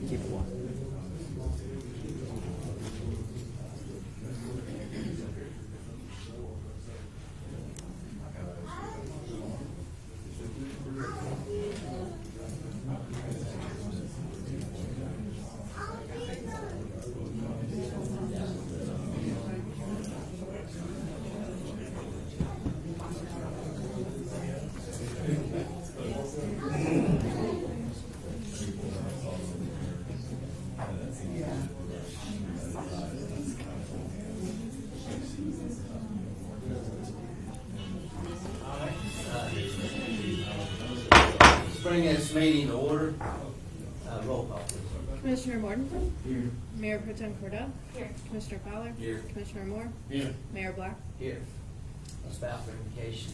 Keep it one. Bring this meeting to order. Roll call, please. Commissioner Morton? Here. Mayor Pro Tem Cordell? Here. Commissioner Fowler? Here. Commissioner Moore? Here. Mayor Black? Here. Let's bow for invocation.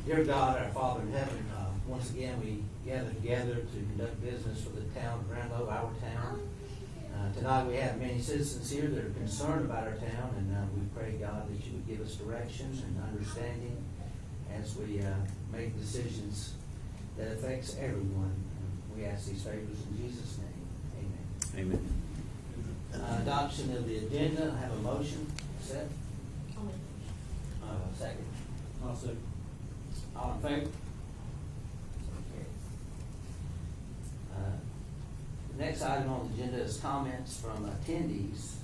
Dear God, our Father in heaven, once again we gather together to conduct business for the town of Ranlo, our town. Tonight we have many citizens here that are concerned about our town, and we pray, God, that you would give us directions and understanding as we make decisions that affects everyone. We ask these favors in Jesus' name. Amen. Amen. Adoption of the agenda. I have a motion. Sept? Second. I'll second. All in favor? The next item on the agenda is comments from attendees.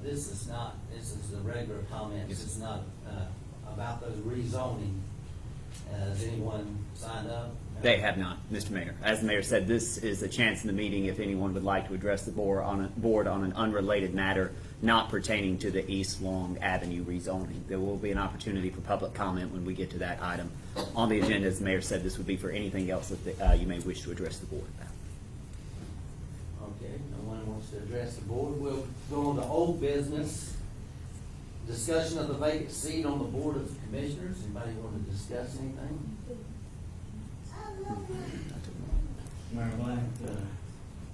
This is the regular comments. Yes. It's not about those rezoning. Has anyone signed up? They have not, Mr. Mayor. As the mayor said, this is a chance in the meeting if anyone would like to address the board on an unrelated matter not pertaining to the East Long Avenue rezoning. There will be an opportunity for public comment when we get to that item on the agenda. As the mayor said, this would be for anything else that you may wish to address the board about. Okay, no one wants to address the board. We'll go on to old business. Discussion of the vacant seat on the Board of Commissioners. Anybody want to discuss anything? Mayor Black,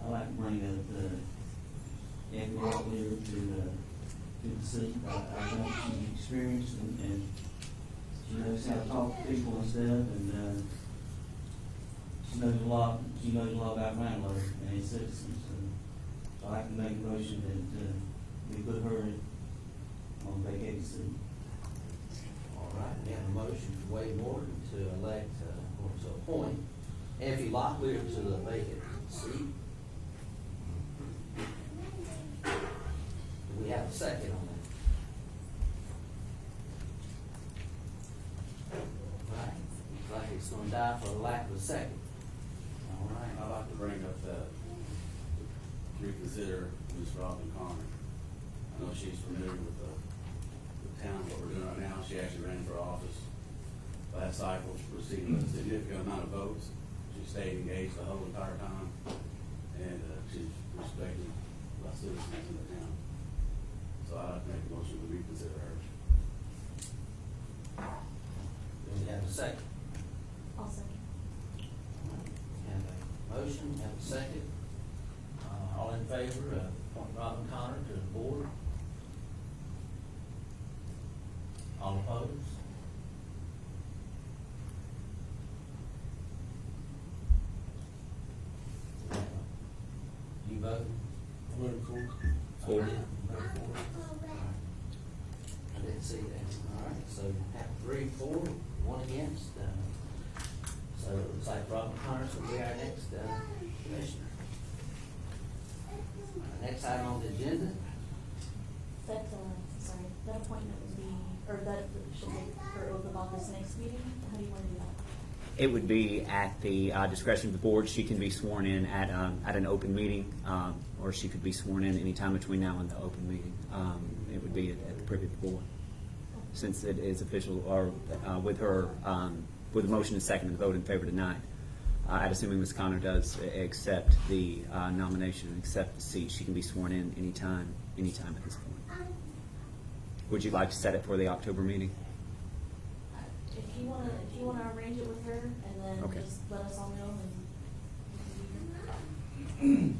I'd like to bring up Anthony Rocklear to the seat. I know she's experienced and she knows how to talk to people and stuff, and she knows a lot about Ranlo and its citizens. So I'd like to make a motion that we put her on vacated seat. All right, we have a motion from Wade Morgan to elect, or to appoint Effie Locklear to the vacant seat. Do we have a second on that? All right, looks like it's gonna die for the lack of a second. All right. I'd like to bring up that, reconsider Ms. Robin Connor. I know she's familiar with the town, what we're doing right now. She actually ran for office last cycle, she received a significant amount of votes. She stayed engaged the whole entire time, and she's respected by citizens in the town. So I'd like to make a motion to reconsider her. Do we have a second? I'll second. We have a motion, we have a second. All in favor of appointing Robin Connor to the board? All opposed? You vote? Four. I didn't see that. All right, so have 3, 4, 1 against. So it looks like Robin Connors will be our next commissioner. Next item on the agenda. That appointment would be, or that she'll take her oath of office next meeting. How do you want to do that? It would be at the discretion of the board. She can be sworn in at an open meeting, or she could be sworn in anytime between now and the open meeting. It would be at the privy of the board, since it is official, or with her, with the motion and second and the vote in favor tonight. I'd assuming Ms. Connor does accept the nomination and accept the seat. She can be sworn in anytime at this point. Would you like to set it for the October meeting? If you wanna arrange it with her, and then Okay. just let us all know, and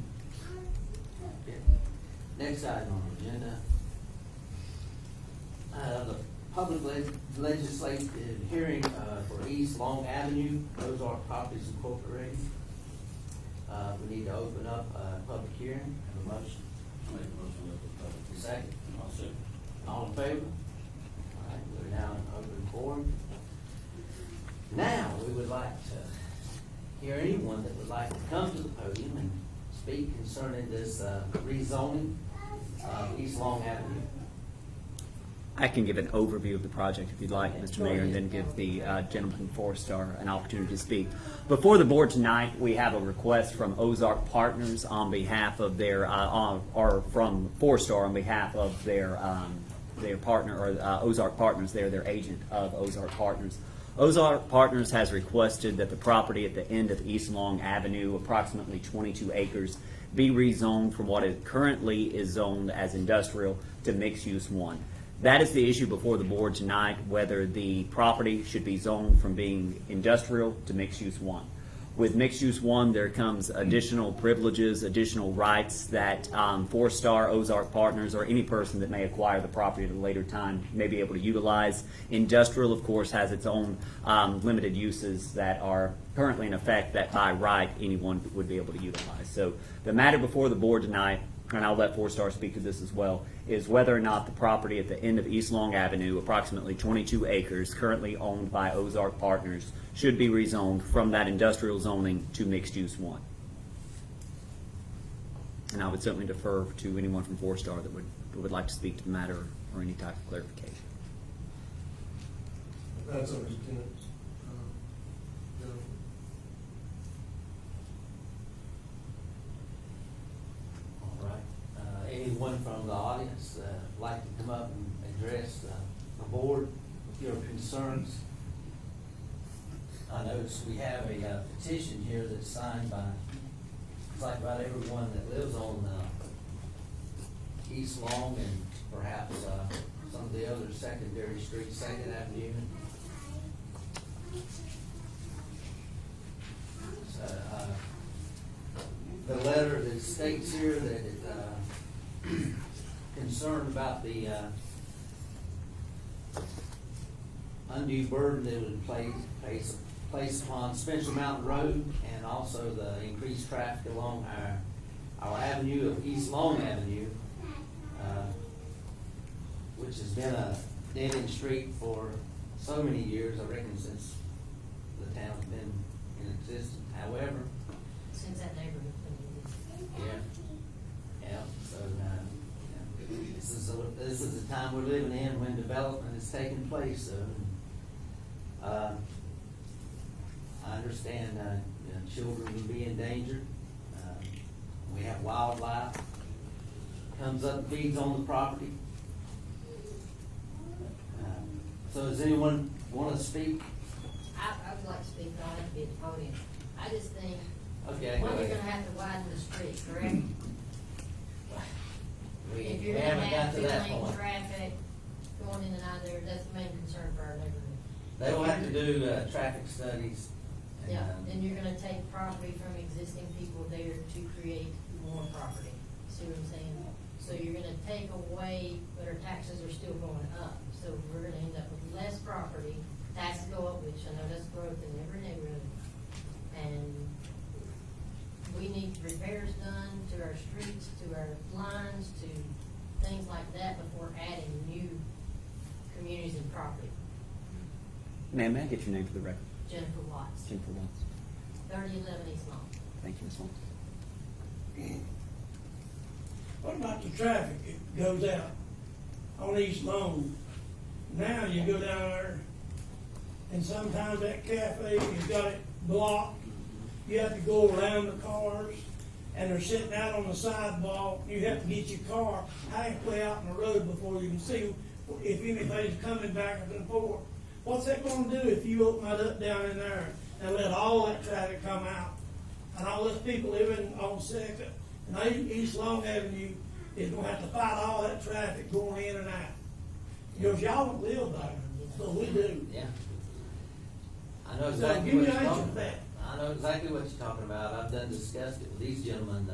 Next item on the agenda. The public legislative hearing for East Long Avenue, Ozark Properties Incorporated. We need to open up a public hearing, have a motion. I'll make a motion to open the public. Second. I'll second. All in favor? All right, we're now in open forum. Now, we would like to hear anyone that would like to come to the podium and speak concerning this rezoning of East Long Avenue. I can give an overview of the project if you'd like, Okay. Mr. Mayor, and then give the gentleman from Forestar an opportunity to speak. Before the board tonight, we have a request from Ozark Partners on behalf of their, or from Forestar on behalf of their partner, or Ozark Partners, they're their agent of Ozark Partners. Ozark Partners has requested that the property at the end of East Long Avenue, approximately 22 acres, be rezoned from what it currently is zoned as industrial to mixed-use 1. That is the issue before the board tonight, whether the property should be zoned from being industrial to mixed-use 1. With mixed-use 1, there comes additional privileges, additional rights that Forestar, Ozark Partners, or any person that may acquire the property at a later time may be able to utilize. Industrial, of course, has its own limited uses that are currently in effect that by right anyone would be able to utilize. So the matter before the board tonight, and I'll let Forestar speak to this as well, is whether or not the property at the end of East Long Avenue, approximately 22 acres, currently owned by Ozark Partners, should be rezoned from that industrial zoning to mixed-use 1. And I would certainly defer to anyone from Forestar that would like to speak to the matter or any type of clarification. That's our intent. All right. Anyone from the audience like to come up and address the board with your concerns? I notice we have a petition here that's signed by, it's like about everyone that lives on East Long and perhaps some of the other secondary streets, Second Avenue. So, the letter that states here that it concerned about the undue burden that would place upon Spencer Mountain Road, and also the increased traffic along our avenue of East Long Avenue, which has been a dead-end street for so many years, I reckon, since the town's been in existence. However, Since that neighborhood been yeah, so, this is the time we're living in when development is taking place, so, I understand, children will be endangered. We have wildlife comes up and feeds on the property. So does anyone want to speak? I would like to speak, but I have to be at the podium. I just think, Okay, one, go you're ahead. gonna have to widen the street, correct? We If you're gonna haven't got have to two that lane point. traffic going in and out there, that's the main concern for our neighborhood. They will have to do, traffic studies. and, Yeah, and you're gonna take property from existing people there to create more property. See what I'm saying? So you're gonna take away, but our taxes are still going up. So we're gonna end up with less property, taxes go up, which I know that's growth in every neighborhood. And we need repairs done to our streets, to our lines, to things like that before adding new communities and property. Ma'am, may I get your name for the record? Jennifer Watts, Jennifer Watts. 3011 East Long. Thank you, Ms. Watts. What about the traffic that goes out on East Long? Now you go down there, and sometimes that cafe has got it blocked. You have to go around the cars, and they're sitting out on the sidewalk. You have to get your car halfway out in the road before you can see if anybody's coming back and forth. What's that gonna do if you open that up down in there and let all that traffic come out? And all those people living on Second and East Long Avenue is gonna have to fight all that traffic going in and out. Because y'all don't live there, so we do. Yeah. I know So exactly give me what an you're answer talking to about. that. I know exactly what you're talking about. I've done discussed it with these gentlemen.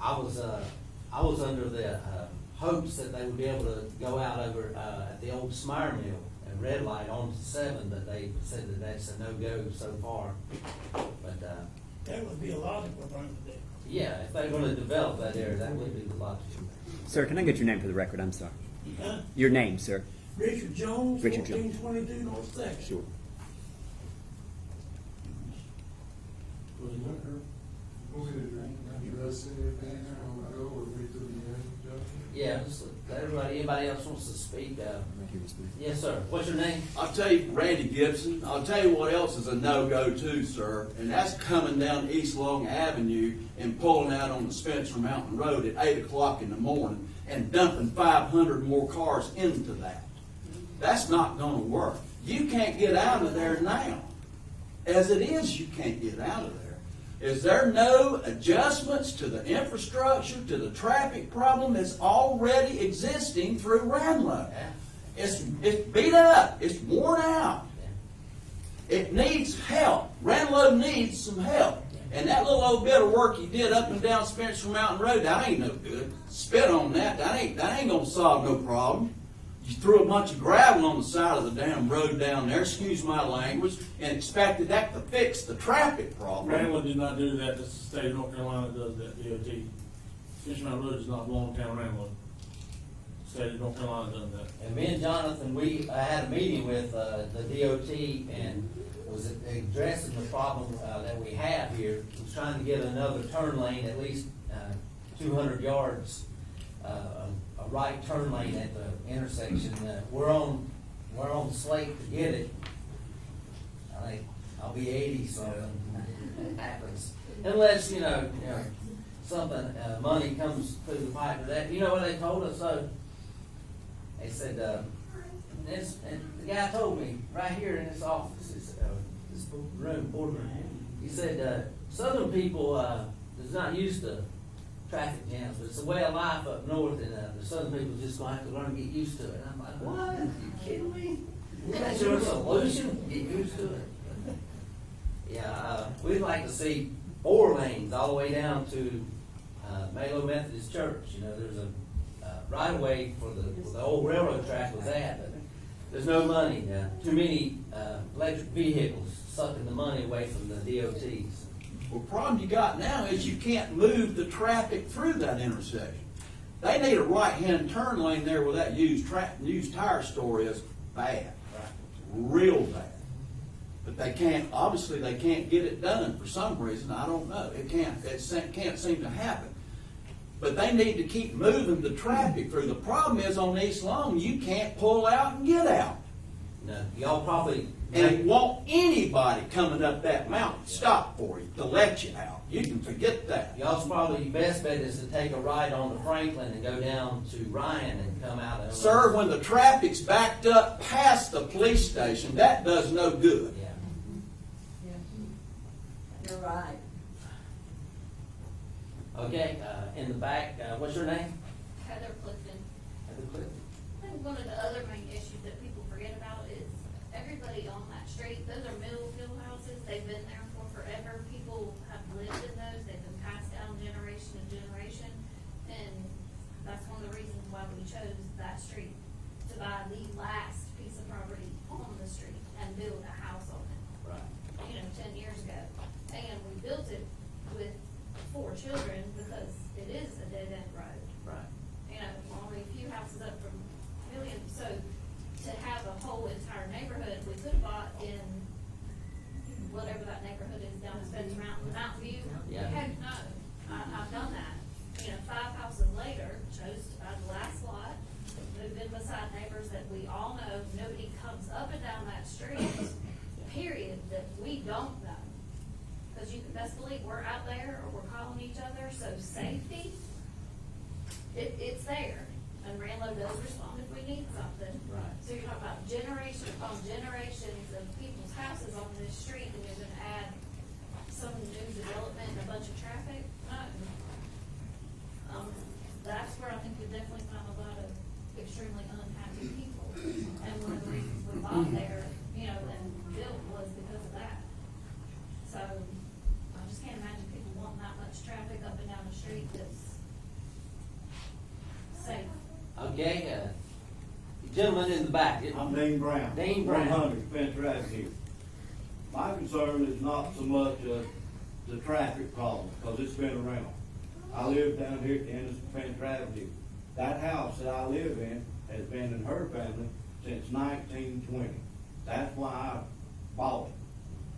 I was under the hopes that they would be able to go out over at the old Smire Mill and red light on to 7, but they said that that's a no-go so far. But That would be a logical thing to do. Yeah, if they're gonna develop that area, that would be the logical. Sir, can I get your name for the record? I'm sorry. Huh? Your name, sir. Richard Jones, Richard Jones. 1422 North Second. Sure. Yeah, just let anybody else wants to speak, Right here, Mr. Mayor. yes, sir. What's your name? I'll tell you, Randy Gibson, I'll tell you what else is a no-go too, sir, and that's coming down East Long Avenue and pulling out on the Spencer Mountain Road at 8 o'clock in the morning and dumping 500 more cars into that. That's not gonna work. You can't get out of there now. As it is, you can't get out of there. Is there no adjustments to the infrastructure, to the traffic problem that's already existing through Ranlo? It's beat up. It's worn out. It needs help. Ranlo needs some help. And that little old bit of work you did up and down Spencer Mountain Road, that ain't no good. Spit on that. That ain't gonna solve no problem. You threw a bunch of gravel on the side of the damn road down there, excuse my language, and expected that to fix the traffic problem. Ranlo did not do that. That's the state of North Carolina that does that, DOT. Spencer Mountain Road does not belong to town Ranlo. State of North Carolina does that. And me and Jonathan, we had a meeting with the DOT and was addressing the problem that we have here. Was trying to get another turn lane, at least 200 yards, a right turn lane at the intersection. We're on the slate to get it. I think I'll be 80, so it happens. Unless, you know, something, money comes through the pipe or that. You know what they told us though? They said, and the guy told me right here in this office, this boardroom, he said, Southern people is not used to traffic jams, but it's a way of life up north, and the Southern people just gonna have to learn to get used to it. And I'm like, what? Are you kidding me? That's your solution? Get used to it. Yeah, we'd like to see 4 lanes all the way down to Malo Methodist Church. You know, there's a right of way for the old railroad track was at, but there's no money. Too many electric vehicles sucking the money away from the DOTs. Well, the problem you got now is you can't move the traffic through that intersection. They need a right-hand turn lane there where that used tire store is bad, real bad. But they can't, obviously they can't get it done for some reason, I don't know. It can't seem to happen. But they need to keep moving the traffic through. The problem is on East Long, you can't pull out and get out. No, y'all probably. And it won't anybody coming up that mountain stop for you to let you out. You can forget that. Y'all's probably best bet is to take a ride on the Franklin and go down to Ryan and come out. Sir, when the traffic's backed up past the police station, that does no good. Yeah. You're right. Okay, in the back, what's your name? Heather Clifton. Heather Clifton. I think one of the other main issues that people forget about is everybody on that street, those are middle field houses, they've been there for forever, people have lived in those, they've been passed down generation to generation, and that's one of the reasons why we chose that street, to buy the last piece of property on the street and build a house on it. Right. 10 years ago, and we built it with 4 children because it is a dead-end road. Right. We're only a few houses up from Million, so to have a whole entire neighborhood, we could have bought in whatever that neighborhood is down in Spencer Mountain View. Yeah. Heck no, I've done that. 5 houses later, chose to buy the last lot, moved in beside neighbors that we all know, nobody comes up and down that street, period, that we don't know. Because you can best believe we're out there or we're calling each other, so safety, it's there. And Ranlo does respond if we need something. Right. So you're talking about generation upon generations of people's houses on this street, and you're gonna add some new development and a bunch of traffic? No. That's where I think you definitely find a lot of extremely unhappy people. And one of the reasons we bought there, and built was because of that. So I just can't imagine people wanting that much traffic up and down the street that's safe. Okay, gentleman in the back. I'm Dean Brown. Dean Brown. 100 Spencer Avenue. My concern is not so much the traffic problem, because it's been around. I live down here at the end of Spence Avenue. That house that I live in has been in her family since 1920. That's why I bought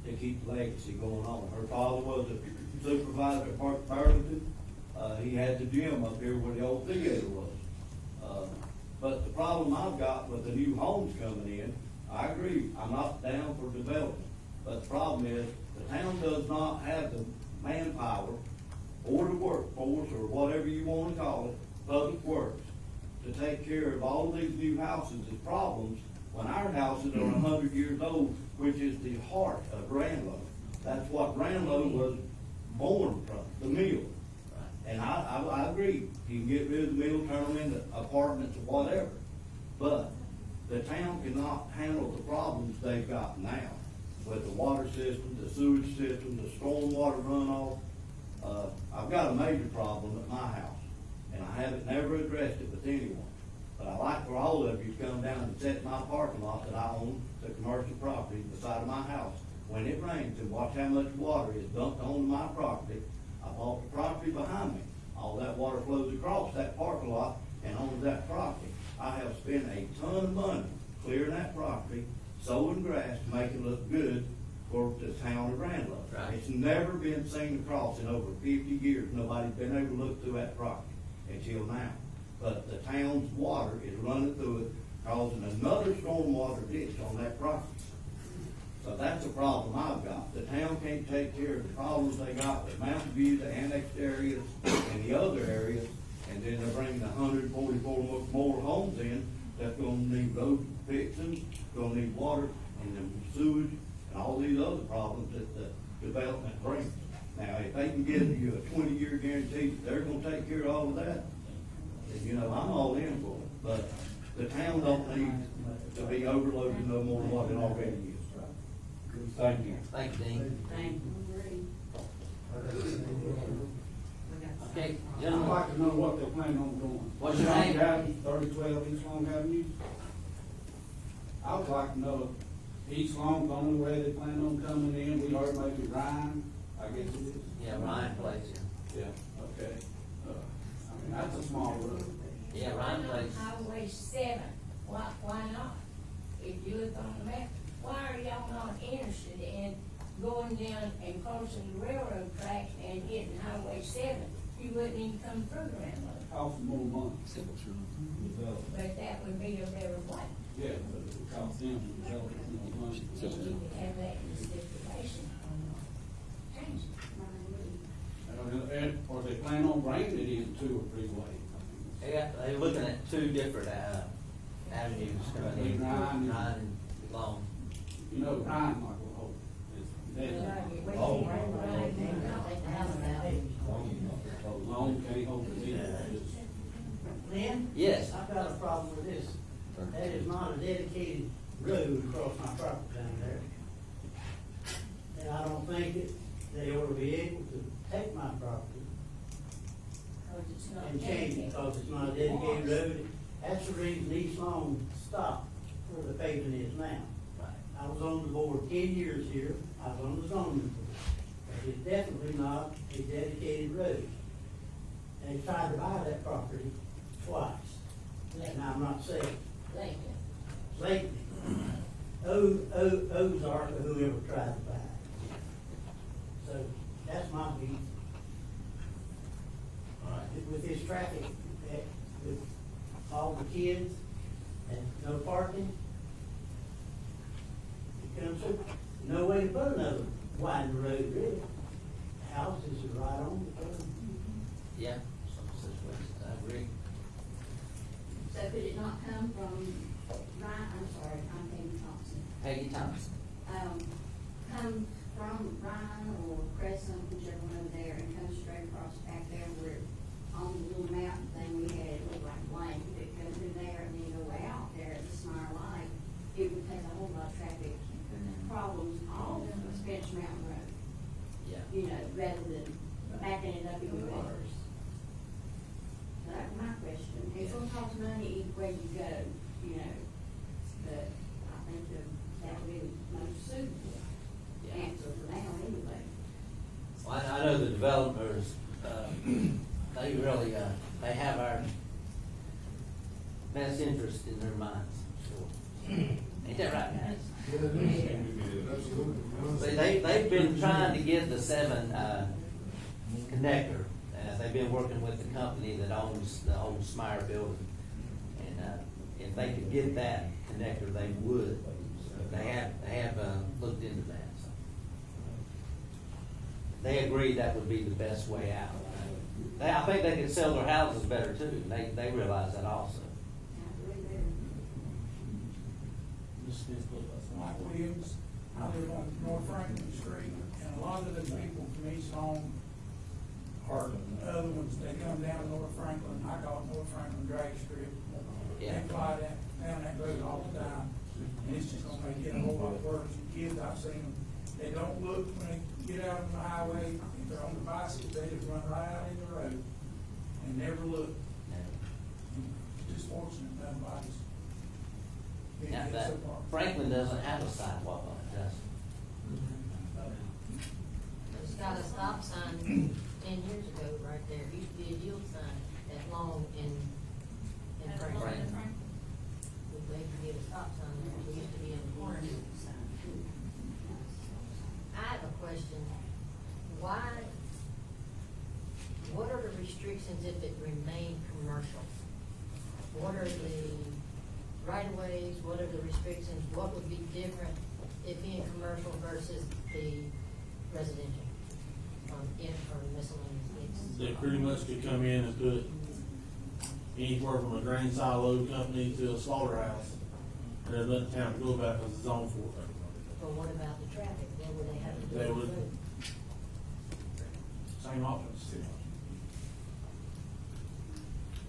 it, to keep the legacy going on. Her father was a supervisor at Park Burlington. He had the gym up here where the old theater was. But the problem I've got with the new homes coming in, I agree, I'm not down for development. But the problem is, the town does not have the manpower or the workforce, or whatever you wanna call it, public works, to take care of all these new houses and problems, when our houses are 100 years old, which is the heart of Ranlo. That's what Ranlo was born from, the mill. And I agree, you can get rid of the mill, turn them into apartments or whatever. But the town cannot handle the problems they've got now with the water system, the sewage system, the stormwater runoff. I've got a major problem at my house, and I haven't never addressed it with anyone. But I'd like for all of you to come down and set my parking lot that I own, the commercial property beside of my house. When it rains, and watch how much water is dumped onto my property. I bought the property behind me. All that water flows across that parking lot and onto that property. I have spent a ton of money clearing that property, sowing grass, to make it look good for the town of Ranlo. Right. It's never been seen across in over 50 years. Nobody's been able to look through that property until now. But the town's water is running through it, causing another stormwater ditch on that property. So that's a problem I've got. The town can't take care of the problems they got with Mountain View, the annexed areas, and the other areas, and then they're bringing 144 more homes in that's gonna need road fixing, gonna need water, and then sewage, and all these other problems that the development brings. Now, if they can give you a 20-year guarantee that they're gonna take care of all of that, then, you know, I'm all in for it. But the town don't need to be overloaded no more than what it already is. Thank you. Thank you, Dean. Thank Okay, I'd gentlemen, like to know what they're planning on doing. What's your name? 3012 East Long Avenue. I would like to know if East Long's the only way they plan on coming in. We heard maybe Ryan, I guess it is. yeah, Ryan plays here. Yeah, okay. I mean, that's a small road. Yeah, Ryan plays. Highway 7, why not? If you look on the map, why are y'all not interested in going down and crossing the railroad tracks and hitting Highway 7? You wouldn't even come through the railroad, Costs more money. but that would be a better way. Yeah, but it costs them to develop it, you know, money. And you could have that in stipulation on change it. And, or they plan on bringing it in 2 or 3 ways. Yeah, they're looking at 2 different, avenues coming in, Ryan. Ryan and Long. You know, Ryan might go hold it. It's- Long can't hold it either. Lynn? Yes. I've got a problem with this. That is not a dedicated road across my property down there. And I don't think they ought to be able to take my property Because it's not and change it, dedicated. because it's not a dedicated road. That's the reason East Long stopped where the paving is now. Right. I was on the board 10 years here, I was on the zoning board. But it's definitely not a dedicated road. And they tried to buy that property twice. And I'm not saying Lincoln. lately, Ozark or whoever tried to buy it. So that's my beef. All right. With this traffic, with all the kids and no parking, it comes to, no way to put another widen road really. Houses are right on the road. Yeah, some situations, I agree. So could it not come from Ryan, I'm sorry, I'm Peggy Thompson. Peggy Thompson. Come from Ryan or Crescent, whichever one over there, and come straight across back there where on the little mountain thing we had, it looked like blank, if it goes through there and then go way out there at the Smire Light, it would take a whole lot of traffic problems off of Spence Mountain Road, Yeah. you know, rather than backing it up even worse. That's my question. It's gonna cost money either way you go, you know, but I think that would be the most suitable Yeah. answer for now anyway. Well, I the developers, they really, they have our best interest in their minds, sure. Ain't that right, guys? They've been trying to get the 7 connector. They've been working with the company that owns the old Smire building. And if they could get that connector, they would. They have looked into that. So. They agreed that would be the best way out. I think they could sell their houses better too. They realize that also. Mike Williams, I live on North Franklin Street, and a lot of the people from East Long are other ones, they come down North Franklin, I call it North Franklin Drag Strip. Yeah. They fly down that road all the time, and it's just gonna make it a whole lot worse. The kids, I've seen them, they don't look when they get out on the highway, if they're on the bicycle, they just run right out in the road and never look. It's just fortunate nobody's been Now, hit that so far. Franklin doesn't have a sidewalk on it, does it? It's got a stop sign 10 years ago right there. It used to be a yield sign at Long in Franklin. They could get a stop sign there. It used to be in the corner. I have a question. What are the restrictions if it remained commercial? What are the right-of-ways? What are the restrictions? What would be different if being commercial versus the residential? Or miscellaneous? They pretty much could come in and put anywhere from a grain silo company to a slaughterhouse, and they're letting the town go back as its own for it. But what about the traffic? What would they have to do? They with would- the road? Same options.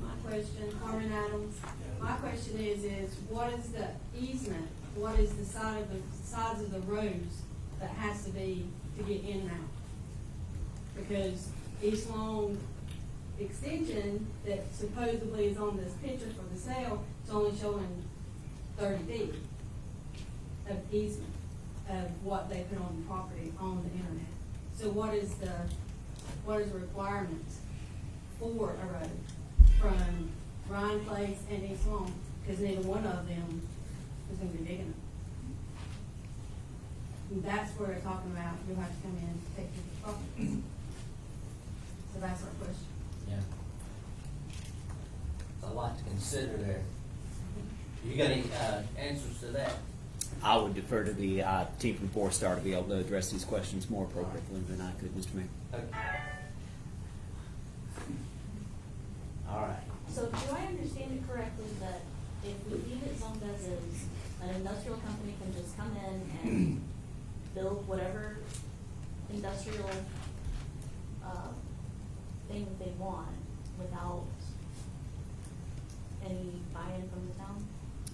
My question, Carmen Adams, my question is what is the easement? What is the sides of the roads that has to be to get in and out? Because East Long extension that supposedly is on this picture for the sale, it's only showing 30 feet of easement of what they put on the property on the internet. So what is the requirements for a road from Ryan Place and East Long? Because neither one of them is gonna be big enough. And that's where we're talking about, you'll have to come in and take your property. So that's our question. Yeah. It's a lot to consider there. You got any answers to that? I would defer to the team from Four Star to be able to address these questions more appropriately than I could, Mr. Mayor. Okay. All right. So do I understand it correctly that if we leave it zoned as is, an industrial company can just come in and build whatever industrial, thing that they want without any buy-in from the town?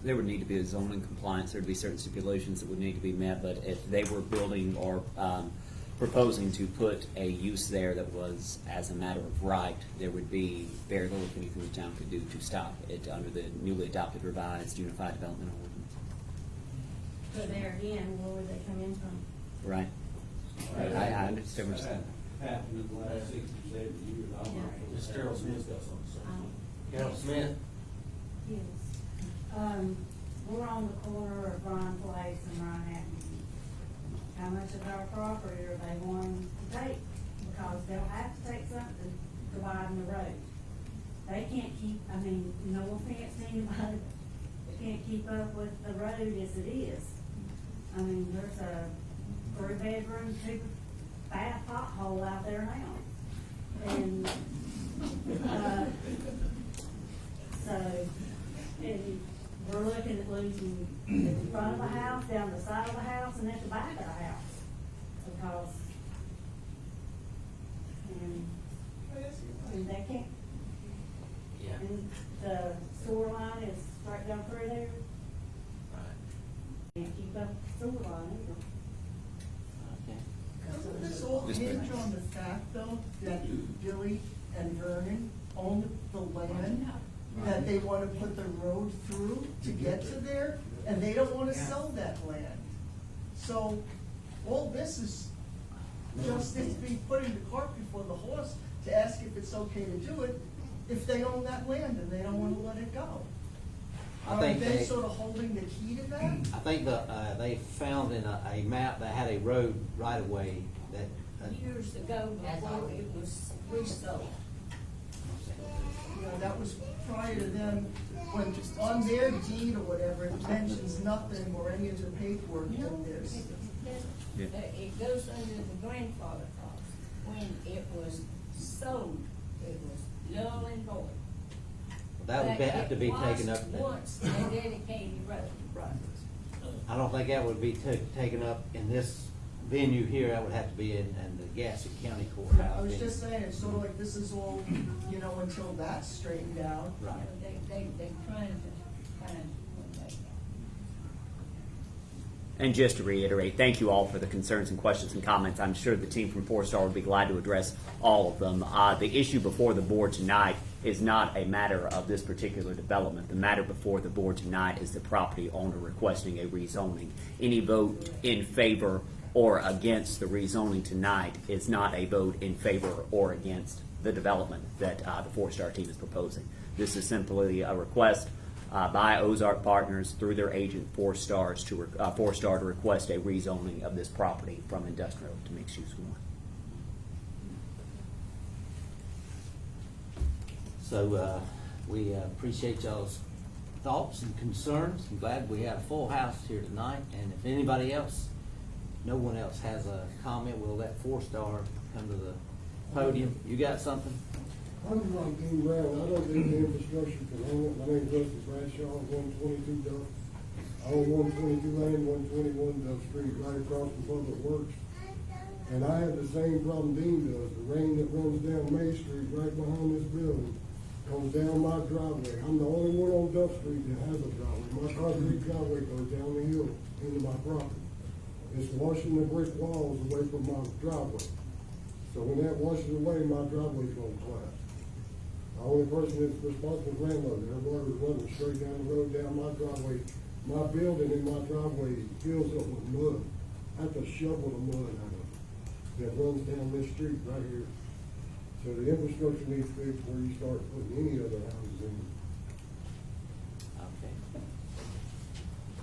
There would need to be a zoning compliance, there'd be certain stipulations that would need to be met, but if they were building or proposing to put a use there that was as a matter of right, there would be very little, if anything, the town could do to stop it under the newly adopted revised Unified Development Ordinance. So there again, where would they come in from? Right? I understand what you're saying. Happened in the last 60, 70 years. I don't know. This Carol Smith's got something to say. Carol Smith? Yes. We're on the corner of Ryan Place and Ryan Avenue. How much of our property are they wanting to take? Because they'll have to take something to widen the road. They can't keep, I mean, no offense to anybody, they can't keep up with the road as it is. I mean, there's a 3-bedroom, 2-bath pothole out there now. And, so, and we're looking at losing at the front of the house, down the side of the house, and at the back of the house. Because, and they can't, Yeah. and the sewer line is right down through there. Right. Can't keep up the sewer line either. Doesn't this all hinge on the fact, though, that Billy and Vernon own the land that they want to put the road through to get to there, and they don't want to sell that land? So, all this is just it's be putting the cart before the horse to ask if it's okay to do it if they own that land and they don't wanna let it go. I Are think they they- sort of holding the key to that? I think they found in a map that had a road right of way that, Years ago, before it was resold. You know, that was prior to them, when on their deed or whatever, it mentions nothing or any of the paperwork in this. Yeah. It goes under the grandfather clause. When it was sold, it was null and void. that would But have to be taken up. It was once a dedicated road. Right. I don't think that would be taken up in this venue here. That would have to be in the Gaston County Courthouse. I was just saying, it's sort of like this is all, you know, until that's straightened out. Right. They trying to find one way. And just to reiterate, thank you all for the concerns and questions and comments. I'm sure the team from Four Star would be glad to address all of them. The issue before the board tonight is not a matter of this particular development. The matter before the board tonight is the property owner requesting a rezoning. Any vote in favor or against the rezoning tonight is not a vote in favor or against the development that the Four Star team is proposing. This is simply a request by Ozark Partners through their agent Four Star to request a rezoning of this property from industrial to mixed use one. So we appreciate y'all's thoughts and concerns. I'm glad we had a full house here tonight. And if anybody else, no one else has a comment, we'll let Four Star come to the podium. You got something? I'm like Dean Brown, I don't do the infrastructure for long. My name's Rusty Bradshaw, 122 Duff. I own 122 Lane, 121 Duff Street, right across from Public Works. And I have the same problem Dean does. The rain that runs down May Street right behind this building comes down my driveway. I'm the only one on Duff Street that has a driveway. My concrete driveway goes down the hill into my property. It's washing the brick walls away from my driveway. So when that washes away, my driveway's gonna collapse. The only person that's responsible is Ranlo. Their water's running straight down the road, down my driveway. My building in my driveway fills up with mud. I have to shovel the mud out of it that runs down this street right here. So the infrastructure needs to be before you start putting any other houses in. Okay.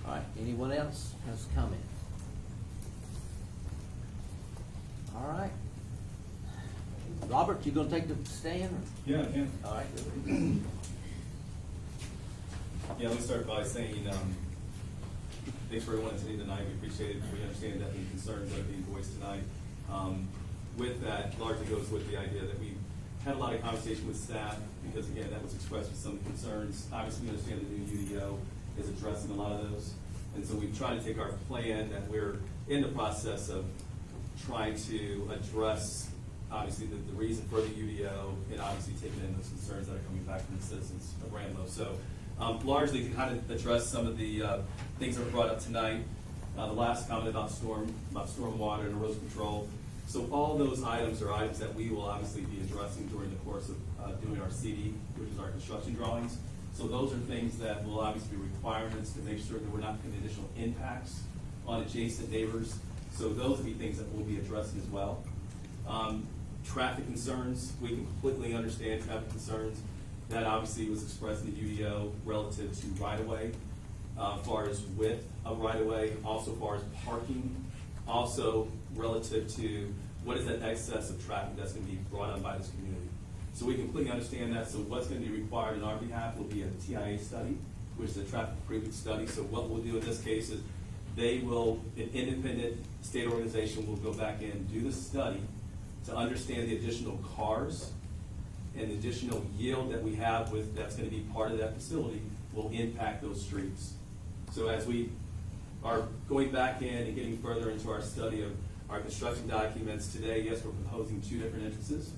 All right, anyone else has a comment? All right. Robert, you gonna take the stand? Yeah, I can. All right. Yeah, let me start by saying, thanks for everyone attending tonight. We appreciate it. We understand that the concerns that are being voiced tonight. With that, largely goes with the idea that we had a lot of conversation with staff, because again, that was expressed with some concerns. Obviously, we understand the new UDO is addressing a lot of those. And so we've tried to take our plan that we're in the process of trying to address, obviously, the reason for the UDO, and obviously taking in those concerns that are coming back from the citizens of Ranlo. So largely to kind of address some of the things that were brought up tonight. The last comment about stormwater and erosion control. So all those items are items that we will obviously be addressing during the course of doing our CD, which is our construction drawings. So those are things that will obviously be requirements to make sure that we're not putting additional impacts on adjacent neighbors. So those will be things that we'll be addressing as well. Traffic concerns, we can completely understand traffic concerns. That obviously was expressed in the UDO relative to right-of-way, as far as width of right-of-way, also as far as parking, also relative to what is that excess of traffic that's going to be brought on by this community. So we completely understand that. So what's going to be required on our behalf will be a TIA study, which is a traffic improvement study. So what we'll do in this case is an independent state organization will go back in and do the study to understand the additional cars and the additional yield that we have that's going to be part of that facility will impact those streets. So as we are going back in and getting further into our study of our construction documents today, yes, we're proposing two different entrances,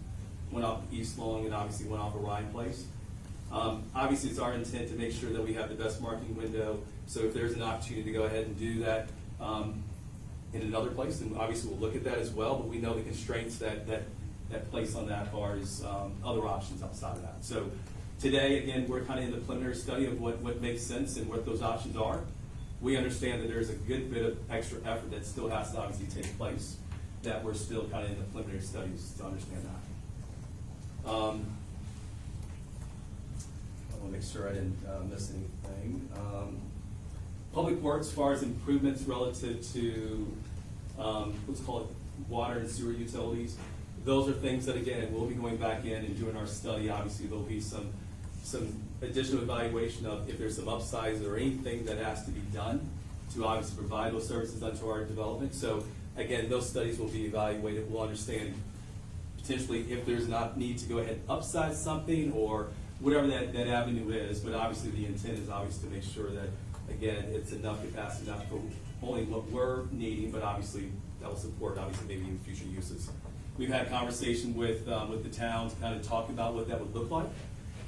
one off East Long and obviously one off Orion Place. Obviously, it's our intent to make sure that we have the best marketing window. So if there's an opportunity to go ahead and do that in another place, then obviously we'll look at that as well. But we know the constraints that place on that bar is other options outside of that. So today, again, we're kind of in the preliminary study of what makes sense and what those options are. We understand that there's a good bit of extra effort that still has to obviously take place. that we're still kind of in the preliminary studies to understand that. I want to make sure I didn't miss anything. Public Works, as far as improvements relative to, let's call it water and sewer utilities, those are things that, again, we'll be going back in and doing our study. Obviously, there'll be some additional evaluation of if there's some upsides or anything that has to be done to obviously provide those services unto our development. So again, those studies will be evaluated. We'll understand potentially if there's not need to go ahead and upsize something or whatever that avenue is. But obviously the intent is obviously to make sure that, again, it's enough capacity, not for only what we're needing, but obviously that will support obviously maybe in future uses. We've had conversation with the town to kind of talk about what that would look like.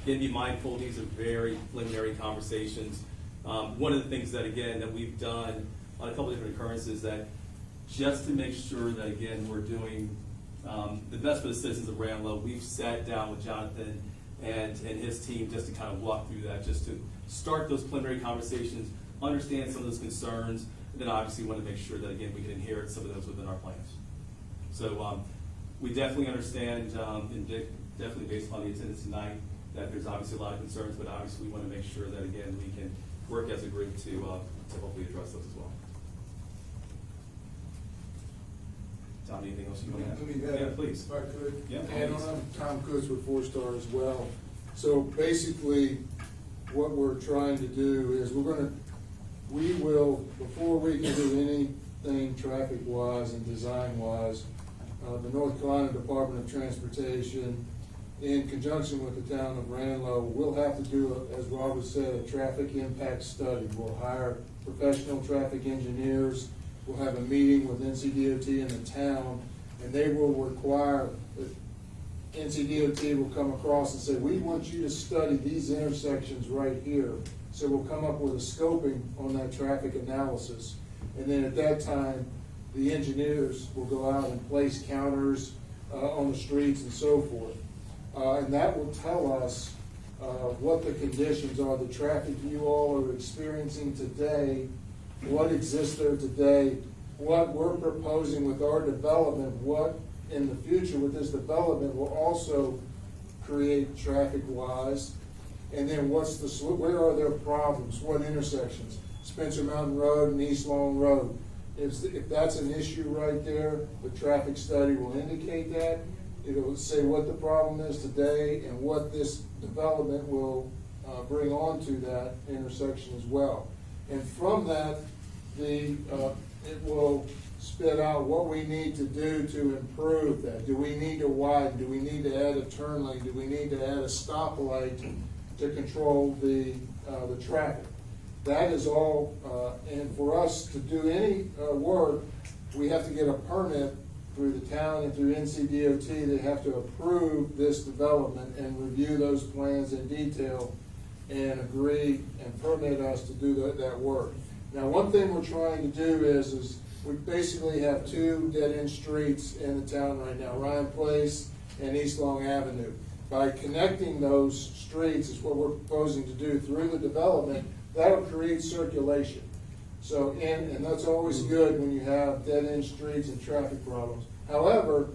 Again, be mindful, these are very preliminary conversations. One of the things that, again, that we've done on a couple of different occurrences that just to make sure that, again, we're doing the best for the citizens of Ranlo, we've sat down with Jonathan and his team just to kind of walk through that, just to start those preliminary conversations, understand some of those concerns, and then obviously want to make sure that, again, we can inherit some of those within our plans. So we definitely understand, and definitely based upon the attendance tonight, that there's obviously a lot of concerns, but obviously we want to make sure that, again, we can work as a group to hopefully address those as well. Tom, anything else you want to add? Let me add, Yeah, please. if I could. Yeah, And please. I'm Tom Coots with 4 Star as well. So basically, what we're trying to do is we will, before we can do anything traffic-wise and design-wise, the North Carolina Department of Transportation, in conjunction with the town of Ranlo, we'll have to do, as Robert said, a traffic impact study. We'll hire professional traffic engineers. We'll have a meeting with NCDOT and the town, and they will require, NCDOT will come across and say, we want you to study these intersections right here. So we'll come up with a scoping on that traffic analysis. And then at that time, the engineers will go out and place counters on the streets and so forth. And that will tell us what the conditions are, the traffic you all are experiencing today, what exists there today, what we're proposing with our development, what in the future with this development will also create traffic-wise, and then where are there problems, what intersections? Spencer Mountain Road and East Long Road. If that's an issue right there, the traffic study will indicate that. It'll say what the problem is today and what this development will bring onto that intersection as well. And from that, it will spit out what we need to do to improve that. Do we need to widen? Do we need to add a turn lane? Do we need to add a stoplight to control the traffic? That is all, and for us to do any work, we have to get a permit through the town and through NCDOT. They have to approve this development and review those plans in detail and agree and permit us to do that work. Now, one thing we're trying to do is we basically have 2 dead-end streets in the town right now, Ryan Place and East Long Avenue. By connecting those streets is what we're proposing to do through the development. That'll create circulation. So, and that's always good when you have dead-end streets and traffic problems. However,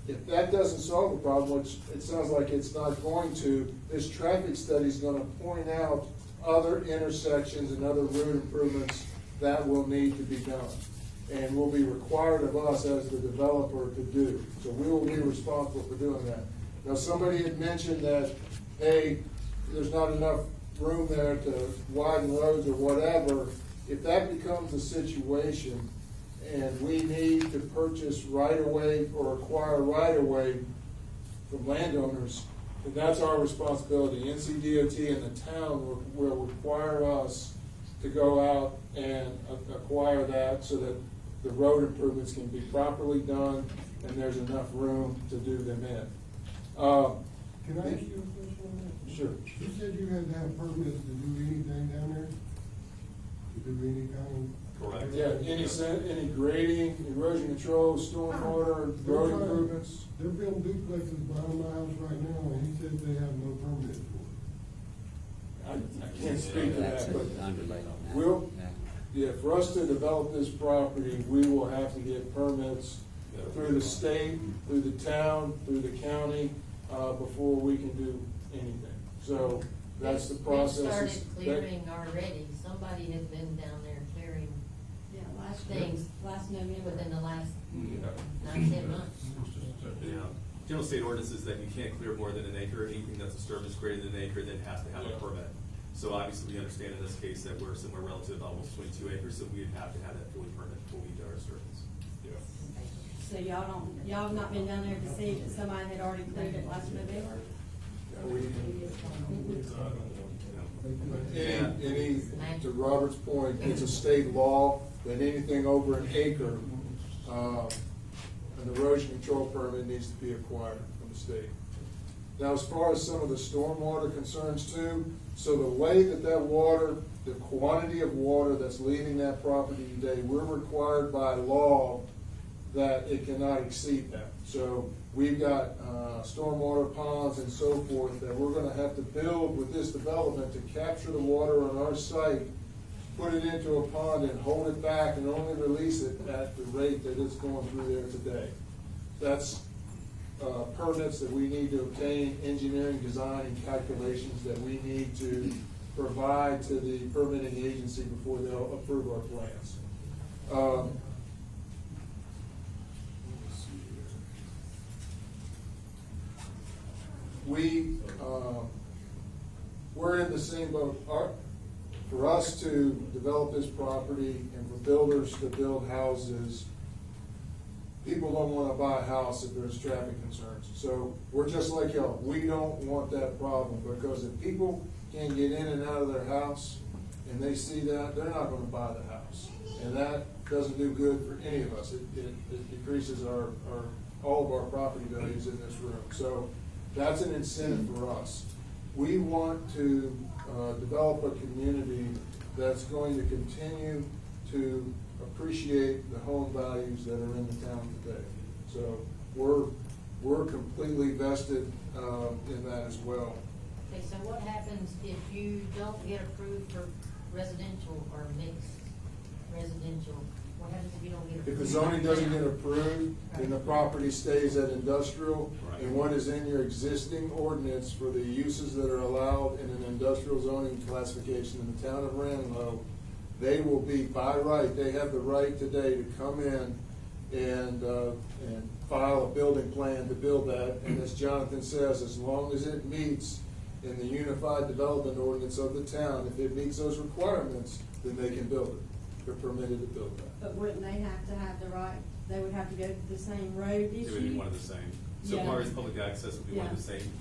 if that doesn't solve the problem, which it sounds like it's not going to, this traffic study is going to point out other intersections and other route improvements that will need to be done and will be required of us as the developer to do. So we will be responsible for doing that. Now, somebody had mentioned that, hey, there's not enough room there to widen roads or whatever. If that becomes a situation and we need to purchase right-of-way or acquire right-of-way from landowners, then that's our responsibility. NCDOT and the town will require us to go out and acquire that so that the road improvements can be properly done and there's enough room to do them in. Can I ask you a question on that? Sure. You said you had to have permits to do anything down there? To do any kind of? Correct. Yeah, Any grading, erosion control, stormwater, road improvements? They're building duplexes behind my house right now, and he said they have no permit for it. I can't speak to that, but Underlay on that. we'll, Yeah, for us to develop this property, we will have to get permits through the state, through the town, through the county, before we can do anything. So that's the process. They started clearing already, somebody has been down there clearing Yeah, things last November. within the last Yeah. 9-10 months. Yeah. General state ordinance is that you can't clear more than an acre. Anything that's a disturbance greater than an acre then has to have a permit. So obviously, we understand in this case that we're somewhere relative, almost 22 acres, so we'd have to have that fully permit before we do our disturbance. So y'all have not been down there to see that somebody had already cleared it last November? To Robert's point, it's a state law that anything over an acre, an erosion control permit needs to be acquired from the state. Now, as far as some of the stormwater concerns too, so the way that water, the quantity of water that's leaving that property today, we're required by law that it cannot exceed that. So we've got stormwater ponds and so forth that we're gonna have to build with this development to capture the water on our site, put it into a pond and hold it back and only release it at the rate that it's going through there today. That's permits that we need to obtain, engineering, design, and calculations that we need to provide to the permitting agency before they'll approve our plans. We're in the same boat. For us to develop this property and for builders to build houses, people don't want to buy a house if there's traffic concerns. So we're just like y'all. We don't want that problem, because if people can't get in and out of their house and they see that, they're not going to buy the house. And that doesn't do good for any of us. It decreases all of our property values in this room. So that's an incentive for us. We want to develop a community that's going to continue to appreciate the home values that are in the town today. So we're completely vested in that as well. Okay, so what happens if you don't get approved for residential or mixed residential? What happens if you don't get approved? If the zoning doesn't get approved, then the property stays at industrial, and what is in your existing ordinance for the uses that are allowed in an industrial zoning classification in the town of Ranlo, they will be, by right, they have the right today to come in and file a building plan to build that, and as Jonathan says, as long as it meets in the Unified Development Ordinance of the town, if it meets those requirements, then they can build it. They're permitted to build that. But wouldn't they have to have the right, they would have to go to the same road issue? It would be one of the same. So Yeah. far as public access would be one of Yeah. the same,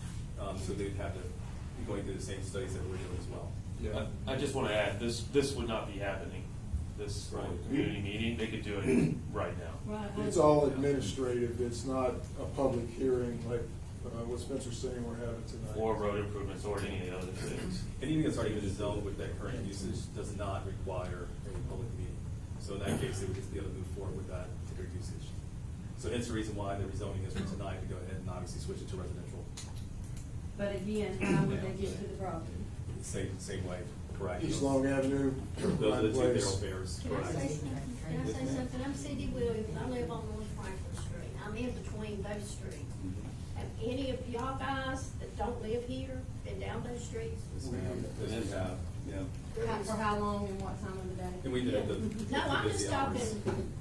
so they'd have to be going through the same studies that we're doing as well. Yeah. I just want to add, this would not be happening, this community meeting, they could do it right now. Right. It's all administrative, it's not a public hearing like what Spencer's saying we're having tonight. Or road improvements, or any of the other things. Anything that's already been zoned with that current usage does not require a public meeting. So in that case, they would just be able to move forward with that particular usage. So hence the reason why the rezoning is for tonight to go ahead and obviously switch it to residential. But again, how would they get to the property? Same way, correct? East Long Avenue, Those are the two Place. thoroughfares, Can I correct? say something? I'm Cindy Williams, I live on North Franklin Street, I'm in between those streets. Have any of y'all guys that don't live here been down those streets? Yes, ma'am. Yes, we have, yeah. For how long and what time of the day? And we did the. No, I'm busy just hours. talking,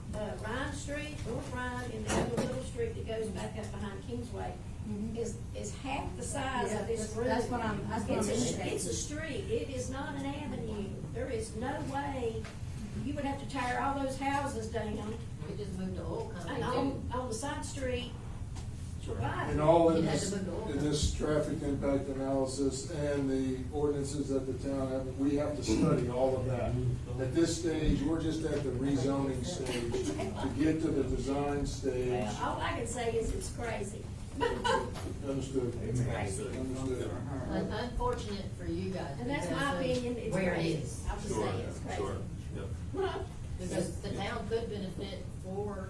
Ryan Street, North Ryan, and the other little street that goes back up behind Kingsway, is half the size of this room. That's what I'm It's a street, it is not an avenue, there is no way, you would have to tear all those houses down, We just moved to oil company and too. on the side street, right. And all in You'd have this, to move to oil in this traffic impact analysis and the ordinances that the town have, we have to study all of that. At this stage, we're just at the rezoning stage. To get to the design stage, Well, all I can say is it's crazy. understood. It's crazy. Understood. Unfortunate for you guys. And that's because my of opinion, it's where crazy. it is. I'll just Sure, say it's crazy. sure, yep. Because the town could benefit for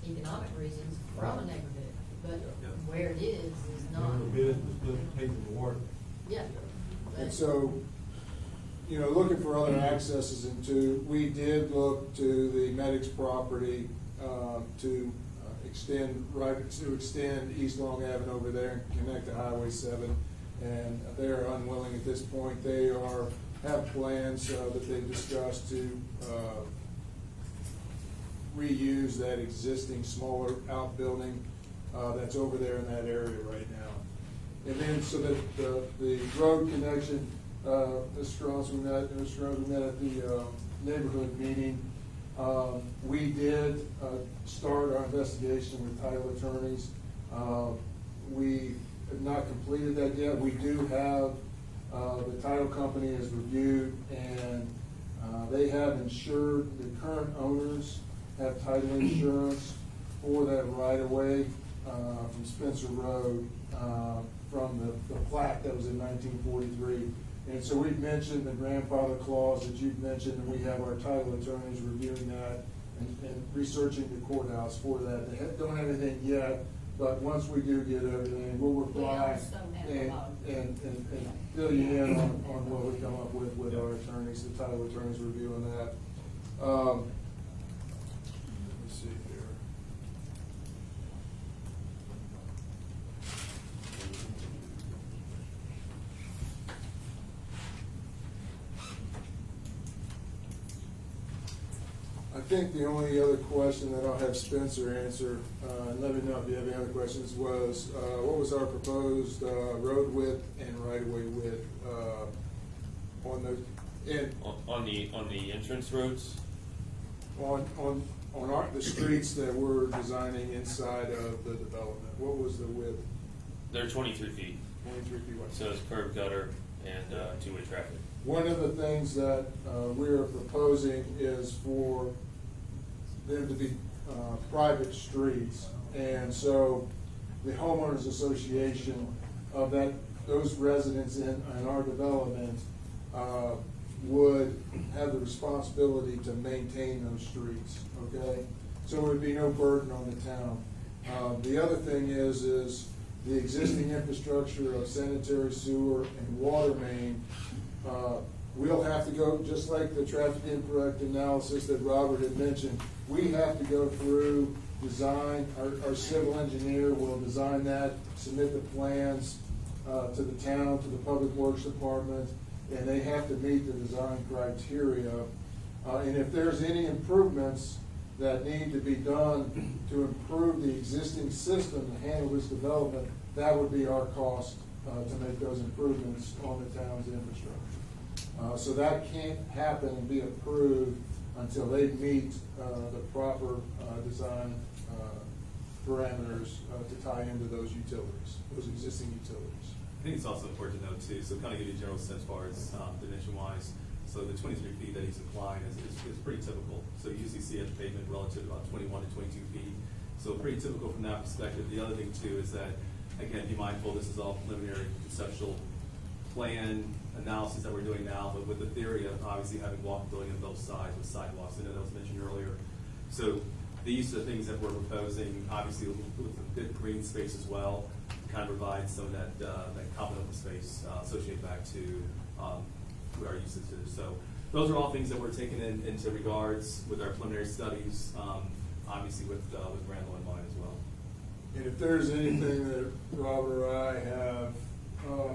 economic reasons from a neighborhood, but where it is not. business, put people to work. Yeah. And so, you know, looking for other accesses into, we did look to the Medics property, to extend East Long Avenue over there and connect to Highway 7. And they're unwilling at this point. They have plans that they've discussed to reuse that existing smaller outbuilding that's over there in that area right now. And then so that the road connection, Mr. Strauss, we met at the neighborhood meeting. We did start our investigation with title attorneys. We have not completed that yet. We do have, the title company has reviewed, and they have insured, the current owners have title insurance for that right-of-way from Spencer Road, from the plat that was in 1943. And so we've mentioned the grandfather clause that you've mentioned, and we have our title attorneys reviewing that and researching the courthouse for that. They don't have anything yet, but once we do get everything, we'll reply and fill you in on what we come up with our attorneys, the title attorneys reviewing that. Let me see here. I think the only other question that I'll have Spencer answer, and let me know if you have any other questions, was what was our proposed road width and right-of-way width on those? On the entrance roads? On the streets that we're designing inside of the development, what was the width? They're 23 feet. 23 feet wide. So it's curb gutter and two-way traffic. One of the things that we're proposing is for them to be private streets. And so the homeowners association of those residents in our development would have the responsibility to maintain those streets, okay? So it would be no burden on the town. The other thing is the existing infrastructure of sanitary sewer and water main. We'll have to go, just like the traffic impact analysis that Robert had mentioned, we have to go through design. Our civil engineer will design that, submit the plans to the town, to the Public Works Department, and they have to meet the design criteria. And if there's any improvements that need to be done to improve the existing system to handle this development, that would be our cost to make those improvements on the town's infrastructure. So that can't happen and be approved until they meet the proper design parameters to tie into those utilities, those existing utilities. I think it's also important to note too, so kind of give you a general sense as far as dimension-wise. So the 23 feet that he's implying is pretty typical. So you usually see a pavement relative to about 21 to 22 feet. So pretty typical from that perspective. The other thing too is that, again, be mindful, this is all preliminary conceptual plan analysis that we're doing now, but with the theory of obviously having walkability on both sides with sidewalks. I know that was mentioned earlier. So these are the things that we're proposing, obviously with a good green space as well, to kind of provide some of that common open space associated back to our usages. So those are all things that we're taking into regards with our preliminary studies, obviously with Ranlo in mind as well. And if there's anything that Robert or I have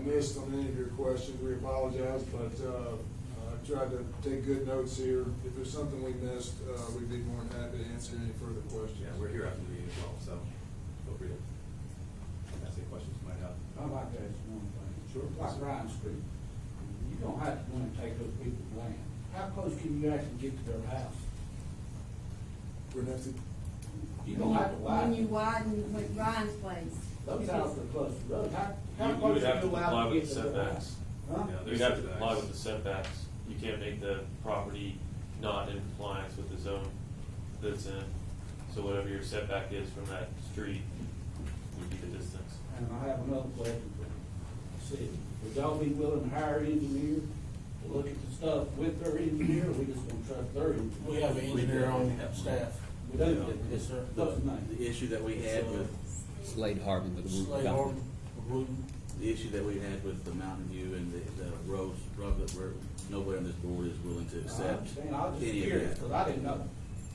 missed on any of your questions, we apologize, but I tried to take good notes here. If there's something we missed, we'd be more than happy to answer any further questions. Yeah, we're here after the meeting as well, so feel free to ask any questions you might have. I'd like to ask one thing. Sure. Like Ryan Street, you don't have to go and take those people's land. How close can you actually get to their house? We're gonna have to. You don't have to When you widen. widen with Ryan's place. Those houses are close to the road. How You close would have are to you allowed comply to with get the to their setbacks. house? Huh? Yeah, You'd have to comply with the setbacks. You can't make the property not in compliance with the zone that's in. So whatever your setback is from that street would be the distance. And I have another question for the city. Would y'all be willing to hire an engineer to look at the stuff with their engineer, or we just gonna trust their engineer? We have an engineer on staff. We do? Yes, sir. What's his name? The issue that we had with Slade Harvey with the roof. Slade Harden, Rudin. the issue that we had with the Mountain View and the roads, that where nobody on this board is willing to I accept understand, I was just any of curious, that. because I didn't know.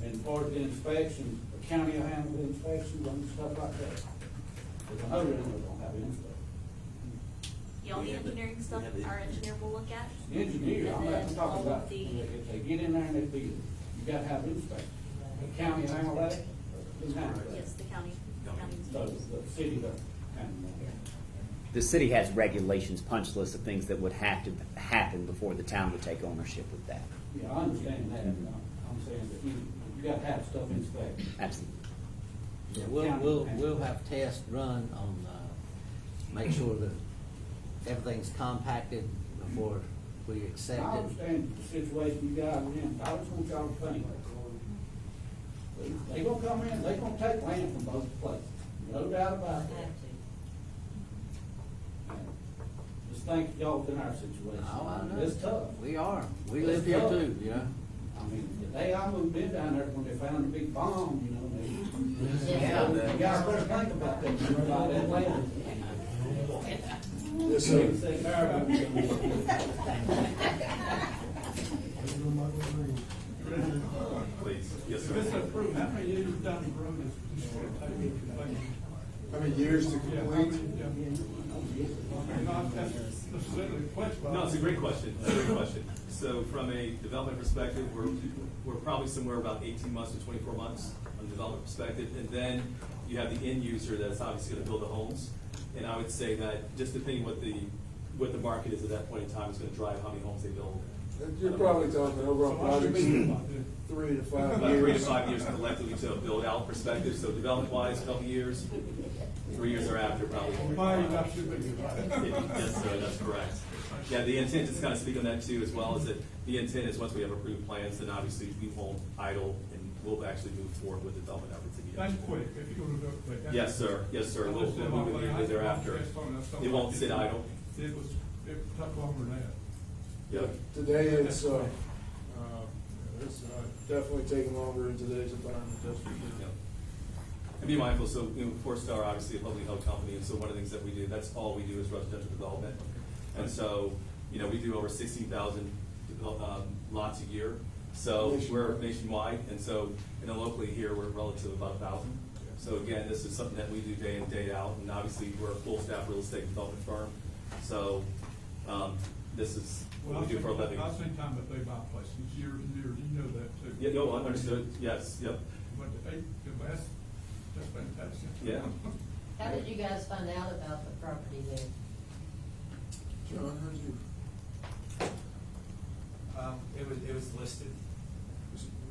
And as far as the inspection, the county will handle the inspections and stuff like that. Because I know Ranlo don't have inspection. The only engineering stuff our engineer will look at. Engineer, I'm And not then talking all about, of the, if they get in there and they feel, you gotta have inspection. The county will handle that, who handles that? yes, the county. So the city doesn't handle that. The city has regulations, punch lists of things that would have to happen before the town would take ownership of that. Yeah, I understand that, I'm saying that you gotta have stuff inspected. Absolutely. Yeah, we'll have tests run on, make sure that everything's compacted before we accept I it. understand the situation you guys are in, I just want y'all to think. They gonna come in, they gonna take land from both places, no doubt about that. Just think y'all in our situation. Oh, I know. It's tough. We are. We It's live here tough. too, you know? I mean, the day I moved in down there, when they found a big bomb, you know, they. Yeah. You guys better think about that, when you buy that land. Yes, sir. Please, yes, If it's sir. approved, how many years down the road is this going to take to complete? How many years to complete? Not necessarily a question. No, it's a great question, it's a great question. So from a development perspective, we're probably somewhere about 18 months to 24 months on the development perspective. And then you have the end user that's obviously gonna build the homes. And I would say that just depending what the market is at that point in time is gonna drive how many homes they build. You're probably talking overall projects, 3 to 5 About years. 3 to 5 years collectively to a build out perspective, so development wise, a couple years, 3 years thereafter probably. Why you got 2 big Yes, sir, that's correct. Yeah, the intent is kind of speak on that too, as well, is that the intent is once we have approved plans, then obviously we won't idle and we'll actually move forward with development efforts again. That's quick, if you're gonna do it quick. That's- Yes, sir, yes, sir, we'll move immediately thereafter. It won't sit idle. It took longer than that. Yep. Today, it's definitely taking longer in today's environment, that's for sure. Yep. And be mindful, so, you know, Forestar, obviously a publicly held company, and so one of the things that we do, that's all we do is residential development. And so, you know, we do over 16,000 lots a year. So we're nationwide, and so, you know, locally here, we're relative about 1,000. So again, this is something that we do day in, day out, and obviously, we're a full-staff real estate development firm. So, this is what we do for a living. I've seen time that they buy places, years and years, you know that too. Yeah, no, understood, yes, yep. But that's fantastic. Yeah. How did you guys find out about the property there? John, how'd you, It was listed.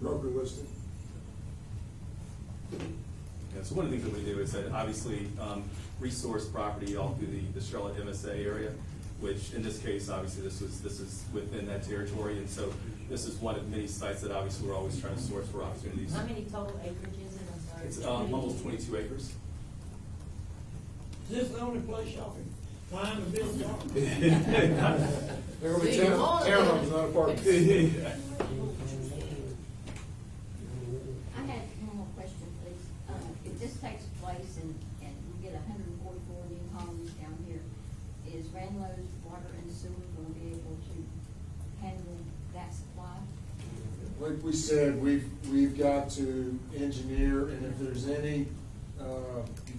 broker listed? Yeah, so one of the things that we do is that obviously, resource property all through the Charlotte MSA area, which in this case, obviously, this is within that territory, and so this is one of many sites that obviously we're always trying to source for opportunities. How many total acreage is it? I'm sorry. It's, almost 22 acres. Is this the only place y'all can find a building? There will be See, you want it. townhomes, not apartments. I had one more question, please. If this takes place and we get 144 new homes down here, is Ranlo's water and sewer going to be able to handle that supply? Like we said, we've got to engineer, and if there's any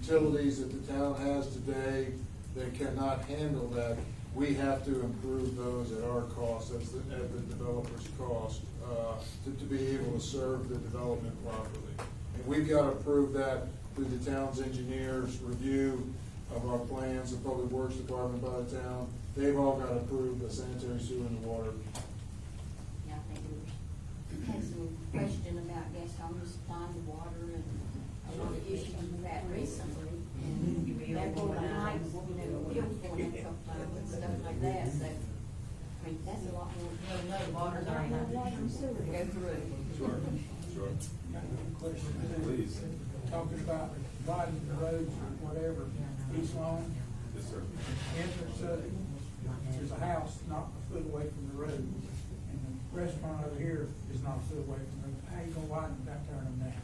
utilities that the town has today that cannot handle that, we have to improve those at our cost, at the developer's cost, to be able to serve the development properly. And we've got to prove that through the town's engineers' review of our plans, the public works department by the town. They've all got to prove the sanitary sewer and the water. Yeah, I think we had some question about gas homes supplying the water and a lot of issues with that recently. And therefore, we might, bills going up and stuff like that, so, I mean, that's a lot more. No, water's already not. Water and sewer to go through. Sure, sure. Question. Please. Talking about widening the roads or whatever, East Lawn, Yes, sir. entrance, there's a house not a foot away from the road, and the restaurant over here is not a foot away from the road. How you gonna widen that turn them down?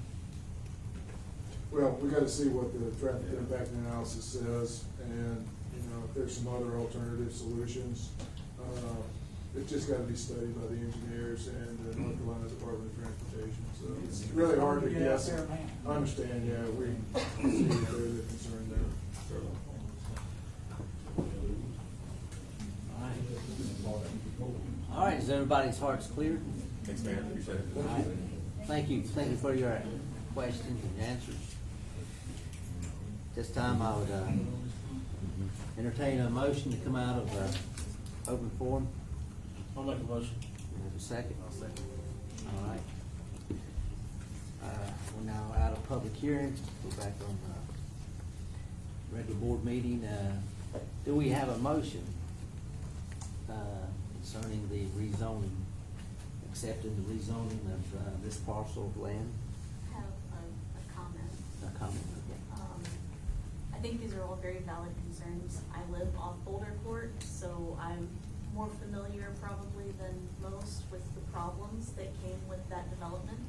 Well, we gotta see what the traffic impact analysis says, and if there's some other alternative solutions. It's just gotta be studied by the engineers and the North Carolina Department of Transportation, so it's really hard to guess. I understand, yeah, we see that they're concerned there. All right, is everybody's hearts clear? Thanks, Mayor, appreciate it. All right. Thank you for your questions and answers. This time I would entertain a motion to come out of open forum. I'll make a motion. Have a second? I'll second. All right. We're now out of public hearing. Go back on regular board meeting. Do we have a motion concerning the rezoning, accepting the rezoning of this parcel of land? I have a comment. A comment, okay. I think these are all very valid concerns. I live off Boulder Court, so I'm more familiar probably than most with the problems that came with that development.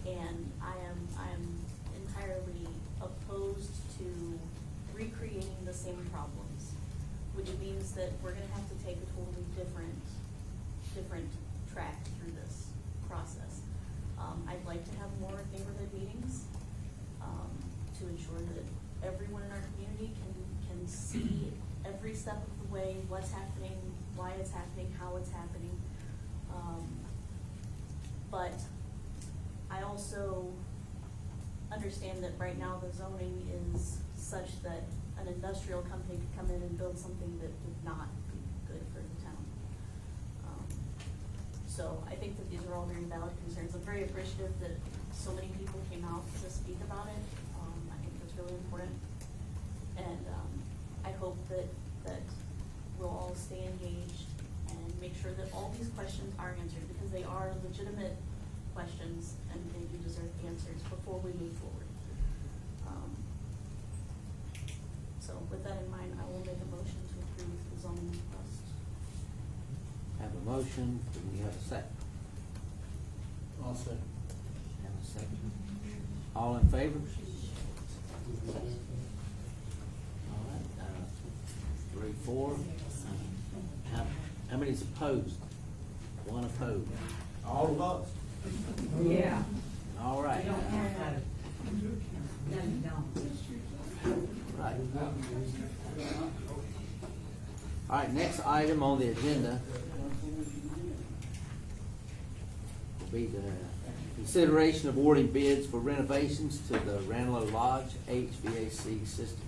And I am entirely opposed to recreating the same problems, which means that we're gonna have to take a totally different track through this process. I'd like to have more neighborhood meetings, to ensure that everyone in our community can see every step of the way, what's happening, why it's happening, how it's happening. But I also understand that right now the zoning is such that an industrial company could come in and build something that would not be good for the town. So I think that these are all very valid concerns. I'm very appreciative that so many people came out to speak about it. I think that's really important. And I hope that we'll all stay engaged and make sure that all these questions are answered, because they are legitimate questions and they do deserve answers before we move forward. So with that in mind, I will make a motion to approve the zoning request. Have a motion, do we have a second? I'll second. Have a second. All in favor? All right, 3, 4. How many is opposed? One opposed. All of us. Yeah. All right. You don't have to. No, you don't. Right. All right, next item on the agenda will be the consideration of awarding bids for renovations to the Ranlo Lodge HVAC system.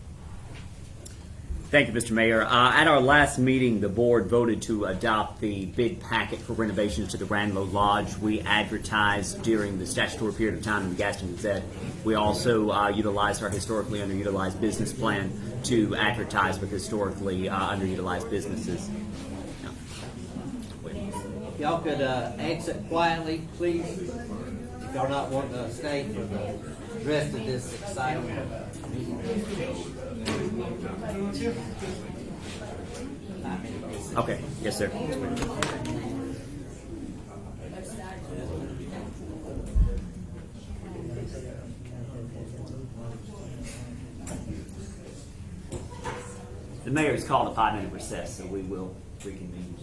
Thank you, Mr. Mayor. At our last meeting, the board voted to adopt the bid packet for renovations to the Ranlo Lodge. We advertised during the statutory period of time in the Gaston Gazette. We also utilized our historically underutilized business plan to advertise with historically underutilized businesses. If y'all could exit quietly, please, if y'all not wanting to stay for the rest of this exciting meeting. Okay, yes, sir. The mayor has called a 5-minute recess, so we will reconvene.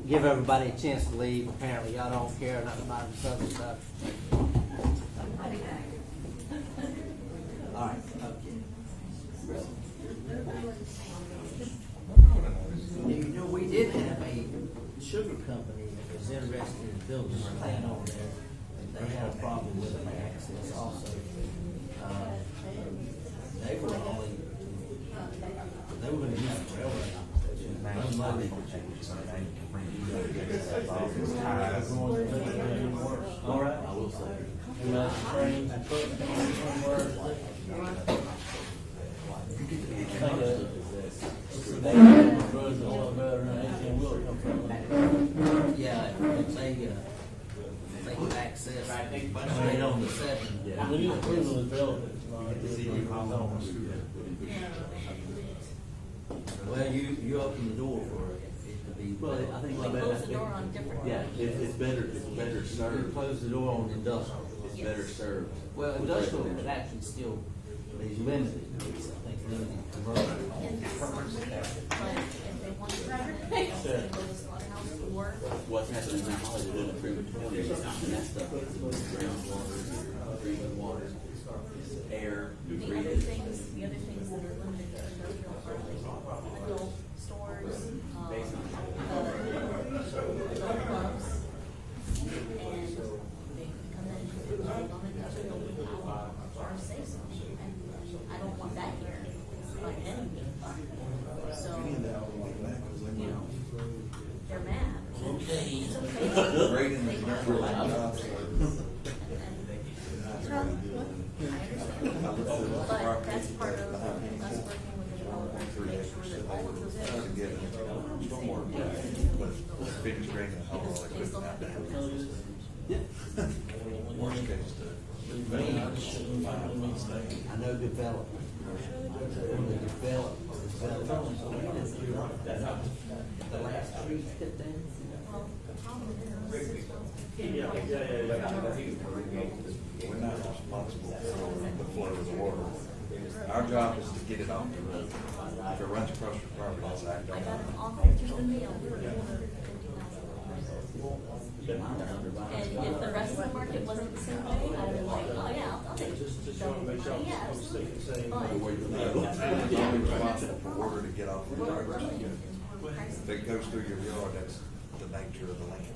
Give everybody a chance to leave. Apparently, y'all don't care nothing about this other stuff. All right. You know, we did have a sugar company that was interested in building a plant over there, and they had a problem with the access also. They were going to use the railroad. All right, I will say. Yeah, if they can access right on the 7th. We need approval of development. Well, you open the door for it to be. Well, I think We close the door on different. Yeah, it's better You served. close the door on industrial. It's better served. Well, industrial could actually still He's limited, I think limited commercial. But if they want to rent the slaughterhouse or What's happening now is they're doing a private community, and that stuff is groundwater, drinking water, air, the other things that are limited to industrial are like adult stores, adult clubs, and they come in and build on industrial without our say so. And I don't want that here by any means. So, you know, they're mad. It's okay. Right in the They commercial. have I understand. But that's part of us working with the developers to make sure that all of those things get Biggest drain in the whole, like, they still have to have those. worst case I know development. When they develop, the last tree cut down. Well, the problem is. We're not responsible for the flow of the water. Our job is to get it off the road. If it runs across your property, it's like, I don't. got an offer through the mail for $450,000. And if the rest of the market wasn't the same way, I'd be like, oh yeah, I'll take it. Yeah, absolutely. You're only responsible for water to get off the road. If it goes through your yard, that's the nature of the land.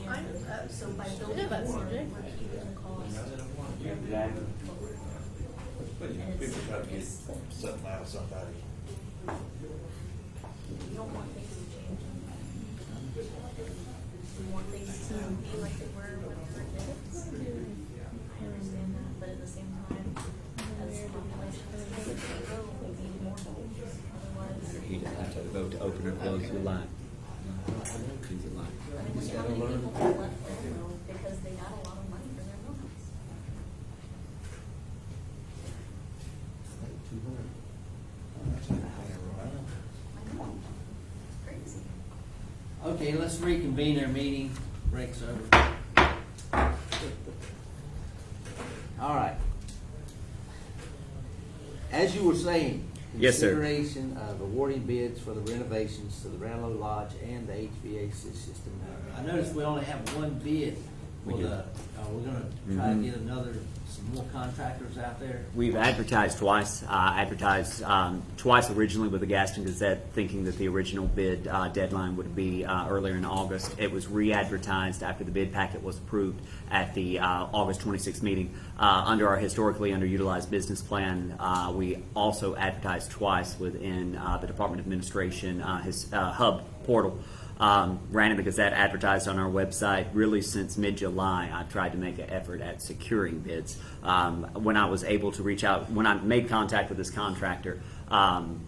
And so by building more, we're keeping the cost. But you know, people try to get something out of somebody. We don't want things to change. We want things to be like they were when we were kids. I understand that, but at the same time, as population continues to grow, we need more homes. Otherwise, You just have to vote to open or close your line. Close your line. I mean, look how many people have left Ranlo because they got a lot of money for their loans. I know, it's crazy. Okay, let's reconvene our meeting. Break's over. All right. As you were saying, Yes, sir. consideration of awarding bids for the renovations to the Ranlo Lodge and the HVAC system. I noticed we only have one bid We for do. the, we're gonna try to get some more contractors out there. We've advertised twice. Advertised twice originally with the Gaston Gazette, thinking that the original bid deadline would be earlier in August. It was re-advertised after the bid packet was approved at the August 26th meeting. Under our historically underutilized business plan, we also advertised twice within the Department of Administration, his hub portal. Ran in the Gazette, advertised on our website. Really, since mid-July, I've tried to make an effort at securing bids. When I was able to reach out, when I made contact with this contractor and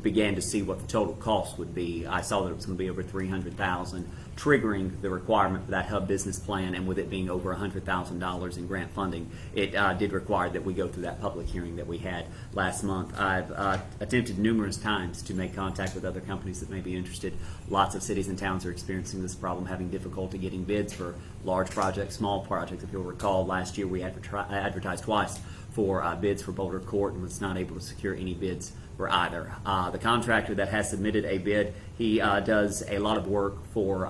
began to see what the total cost would be, I saw that it was going to be over $300,000, triggering the requirement for that hub business plan, and with it being over $100,000 in grant funding, it did require that we go through that public hearing that we had last month. I've attempted numerous times to make contact with other companies that may be interested. Lots of cities and towns are experiencing this problem, having difficulty getting bids for large projects, small projects. If you'll recall, last year we advertised twice for bids for Boulder Court and was not able to secure any bids for either. The contractor that has submitted a bid, he does a lot of work for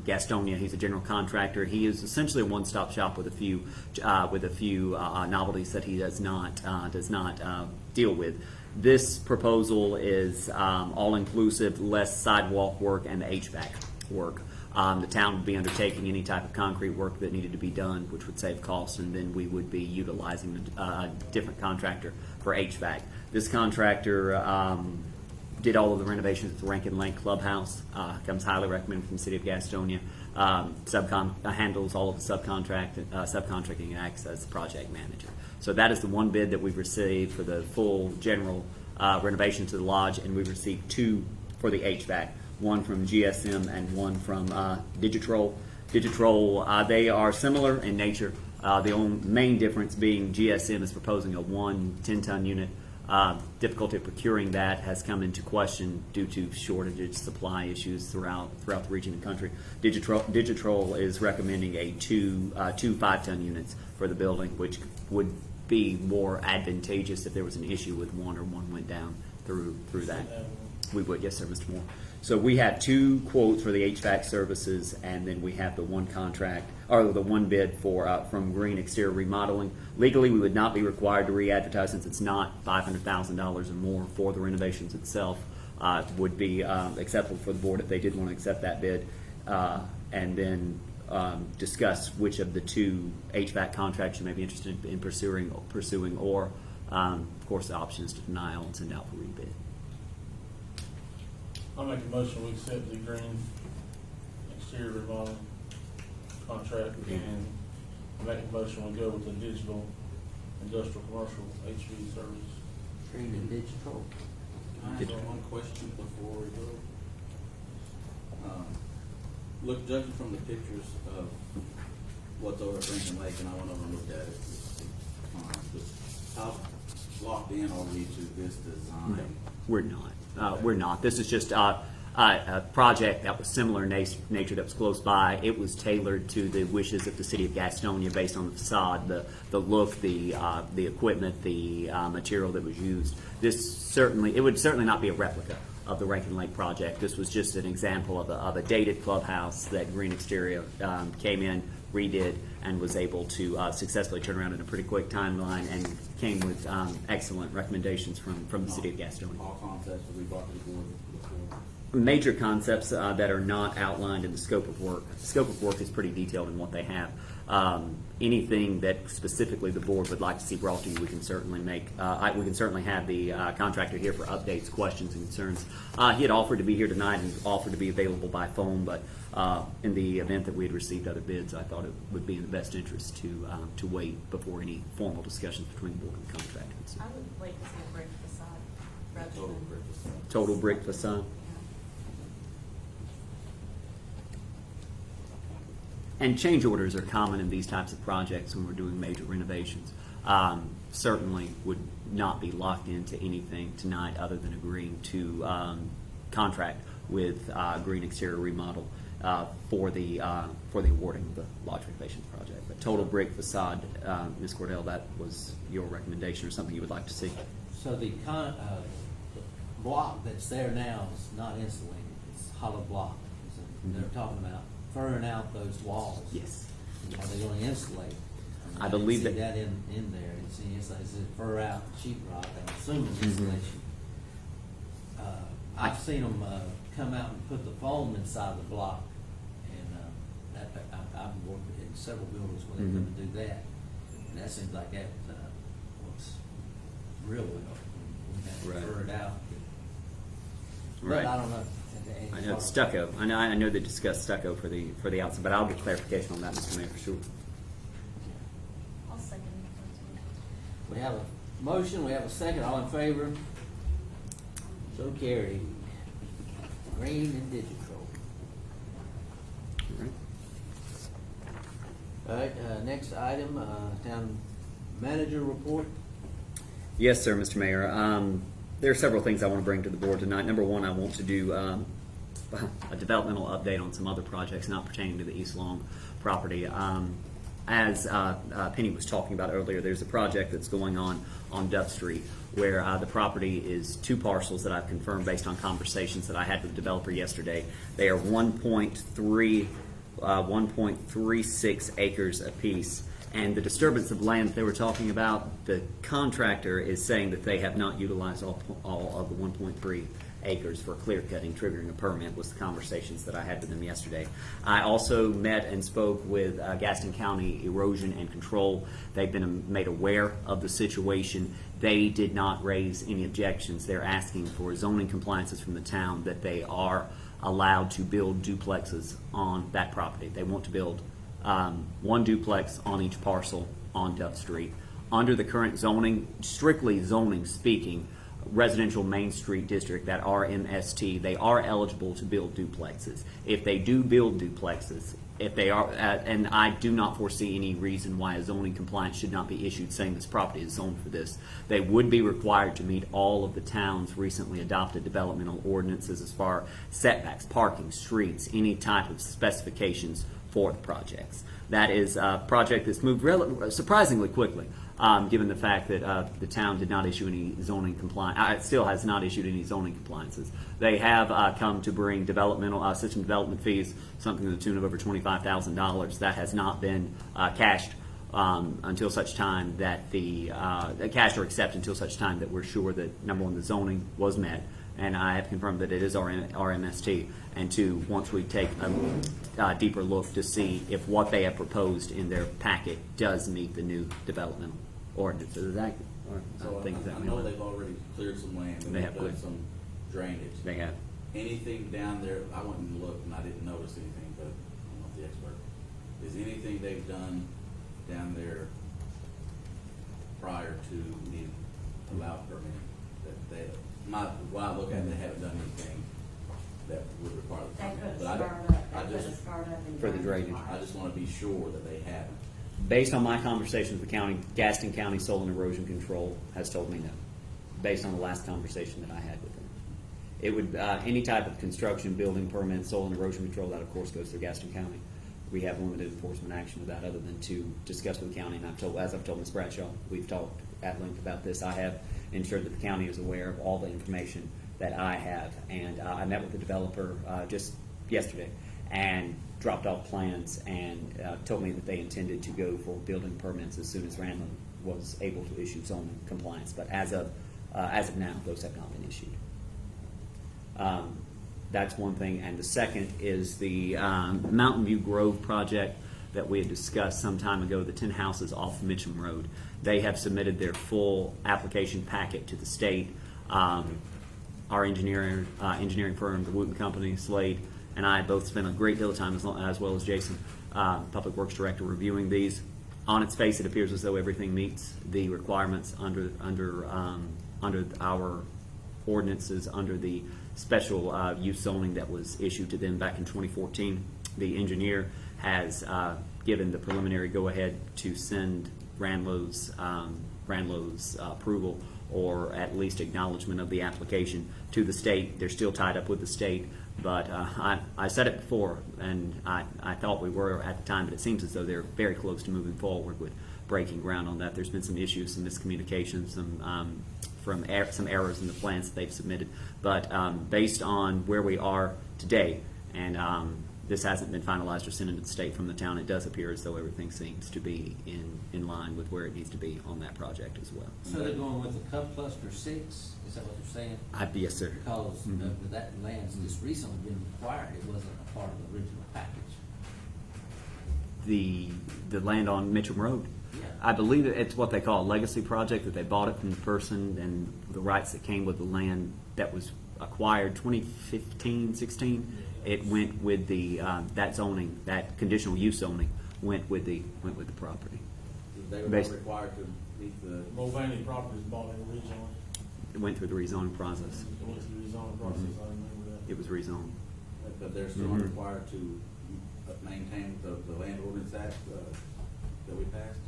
Gastonia. He's a general contractor. He is essentially a one-stop shop with a few novelties that he does not deal with. This proposal is all-inclusive, less sidewalk work and the HVAC work. The town would be undertaking any type of concrete work that needed to be done, which would save costs, and then we would be utilizing a different contractor for HVAC. This contractor did all of the renovations at the Rankin Lake Clubhouse. Comes highly recommended from the city of Gastonia. Handles all of the subcontracting and acts as the project manager. So that is the one bid that we've received for the full general renovation to the lodge, and we've received two for the HVAC. One from GSM and one from Digitrol. Digitrol, they are similar in nature. The only main difference being GSM is proposing a 10-ton unit. Difficulty of procuring that has come into question due to shortages, supply issues throughout the region and country. Digitrol is recommending two 5-ton units for the building, which would be more advantageous if there was an issue with one or one went down through that. We would, yes, sir, Mr. Moore. So we have 2 quotes for the HVAC services, and then we have the one contract, or the one bid for from Green Exterior Remodeling. Legally, we would not be required to re-advertise since it's not $500,000 or more for the renovations itself. Would be acceptable for the board if they did want to accept that bid, and then discuss which of the 2 HVAC contracts you may be interested in pursuing, or of course the option is to deny all and send out for rebid. I'll make a motion, we accept the Green Exterior Remodeling contract, and make a motion, we go with the digital industrial commercial HV service. Green and digital. Can I ask one question before we go? Look, judging from the pictures of what's over at Rankin Lake, and I went over and looked at it, it's fine, but how locked in are we to this design? No, we're not. We're not. This is just a project that was similar in nature, that was close by. It was tailored to the wishes of the city of Gastonia based on the facade, the look, the equipment, the material that was used. It would certainly not be a replica of the Rankin Lake project. This was just an example of a dated clubhouse that Green Exterior came in, redid, and was able to successfully turn around in a pretty quick timeline, and came with excellent recommendations from the city of Gastonia. All concepts that we brought to the board before. Major concepts that are not outlined in the scope of work. The scope of work is pretty detailed in what they have. Anything that specifically the board would like to see brought to you, we can certainly we can certainly have the contractor here for updates, questions, and concerns. He had offered to be here tonight and offered to be available by phone, but in the event that we had received other bids, I thought it would be in the best interest to wait before any formal discussions between the board and the contractor. I would like to see a brick facade rather Total than. brick facade. Total brick facade. And change orders are common in these types of projects when we're doing major renovations. Certainly would not be locked into anything tonight other than agreeing to contract with Green Exterior Remodel for the awarding of the lodge renovations project. But total brick facade, Ms. Cordell, that was your recommendation or something you would like to see? So the block that's there now is not insulated, it's hollow block. So they're talking about furring out those walls. Yes. Are they going to insulate? I believe didn't see that- in there. I didn't see insulate. It said fur out sheetrock. I'm assuming insulation. I've seen them come out and put the foam inside the block, and I've worked in several buildings where they come and do that, and that seems like that works real well. We have to Right. fur it out. Right. But I don't know. I know it's stucco. I know they discussed stucco for the outside, but I'll get clarification on that, Mr. Mayor, for sure. I'll second it. We have a motion, we have a second, all in favor? So carried. Green and digital. All right, next item, town manager report. Yes, sir, Mr. Mayor. There are several things I want to bring to the board tonight. Number one, I want to do a developmental update on some other projects not pertaining to the East Long property. As Penny was talking about earlier, there's a project that's going on Duff Street where the property is 2 parcels that I've confirmed based on conversations that I had with the developer yesterday. They are 1.36 acres apiece. And the disturbance of land that they were talking about, the contractor is saying that they have not utilized all of the 1.3 acres for clear cutting, triggering a permit, was the conversations that I had with them yesterday. I also met and spoke with Gaston County Erosion and Control. They've been made aware of the situation. They did not raise any objections. They're asking for zoning compliances from the town that they are allowed to build duplexes on that property. They want to build 1 duplex on each parcel on Duff Street. Under the current zoning, strictly zoning speaking, residential Main Street district, that RMST, they are eligible to build duplexes. If they do build duplexes, if they are, and I do not foresee any reason why a zoning compliance should not be issued saying this property is zoned for this, they would be required to meet all of the town's recently adopted developmental ordinances as far as setbacks, parking, streets, any type of specifications for the projects. That is a project that's moved surprisingly quickly. given the fact that the town did not issue any zoning compliance, it still has not issued any zoning compliances. They have come to bring developmental system development fees, something to the tune of over $25,000. That has not been cashed until such time that cashed or accepted until such time that we're sure that, number one, the zoning was met, and I have confirmed that it is RMST, and two, once we take a deeper look to see if what they have proposed in their packet does meet the new developmental ordinances. So I know they've already cleared some land, and They have they've done cleared. some drainage. They have. Anything down there, I went and looked and I didn't notice anything, but I'm not the expert. Is anything they've done down there prior to needing allowed permit? That they, when I look at it, they haven't done anything that would require the They permit. put a But start up, I they put a just, start up in. For the drainage. I just wanna be sure that they haven't. Based on my conversations with the county, Gaston County Soil and Erosion Control has told me no, based on the last conversation that I had with them. It would, any type of construction, building permit, soil and erosion control, that of course goes through Gaston County. We have limited enforcement action with that other than to discuss with the county, and as I've told Ms. Bradshaw, we've talked at length about this. I have ensured that the county is aware of all the information that I have, and I met with the developer just yesterday and dropped off plans and told me that they intended to go for building permits as soon as Ranlo was able to issue zoning compliance. But as of now, those have not been issued. That's one thing. And the second is the Mountain View Grove project that we had discussed some time ago, the 10 houses off Mitcham Road. They have submitted their full application packet to the state. Our engineering firm, the Wooten Company, Slade, and I both spent a great deal of time, as well as Jason, Public Works Director, reviewing these. On its face, it appears as though everything meets the requirements under our ordinances, under the special use zoning that was issued to them back in 2014. The engineer has given the preliminary go-ahead to send Ranlo's approval, or at least acknowledgement of the application, to the state. They're still tied up with the state, but I said it before, and I thought we were at the time, but it seems as though they're very close to moving forward with breaking ground on that. There's been some issues, some miscommunications, some errors in the plans that they've submitted. But based on where we are today, and this hasn't been finalized or sent into the state from the town, it does appear as though everything seems to be in line with where it needs to be on that project as well. So they're going with the Cup Cluster 6, is that what they're saying? Yes, sir. Because that land's just recently been acquired, it wasn't a part of the original package. The land on Mitcham Road. Yeah. I believe it's what they call a legacy project, that they bought it from the person, and the rights that came with the land that was acquired 2015, 16. It went with the that zoning, that conditional use zoning went with the property. They were not required to meet the. Mulvaney Properties bought it originally. It went through the rezoning process. It went through the rezoning process, I remember that. It was rezoned. But they're still required to maintain the land ordinance act that we passed?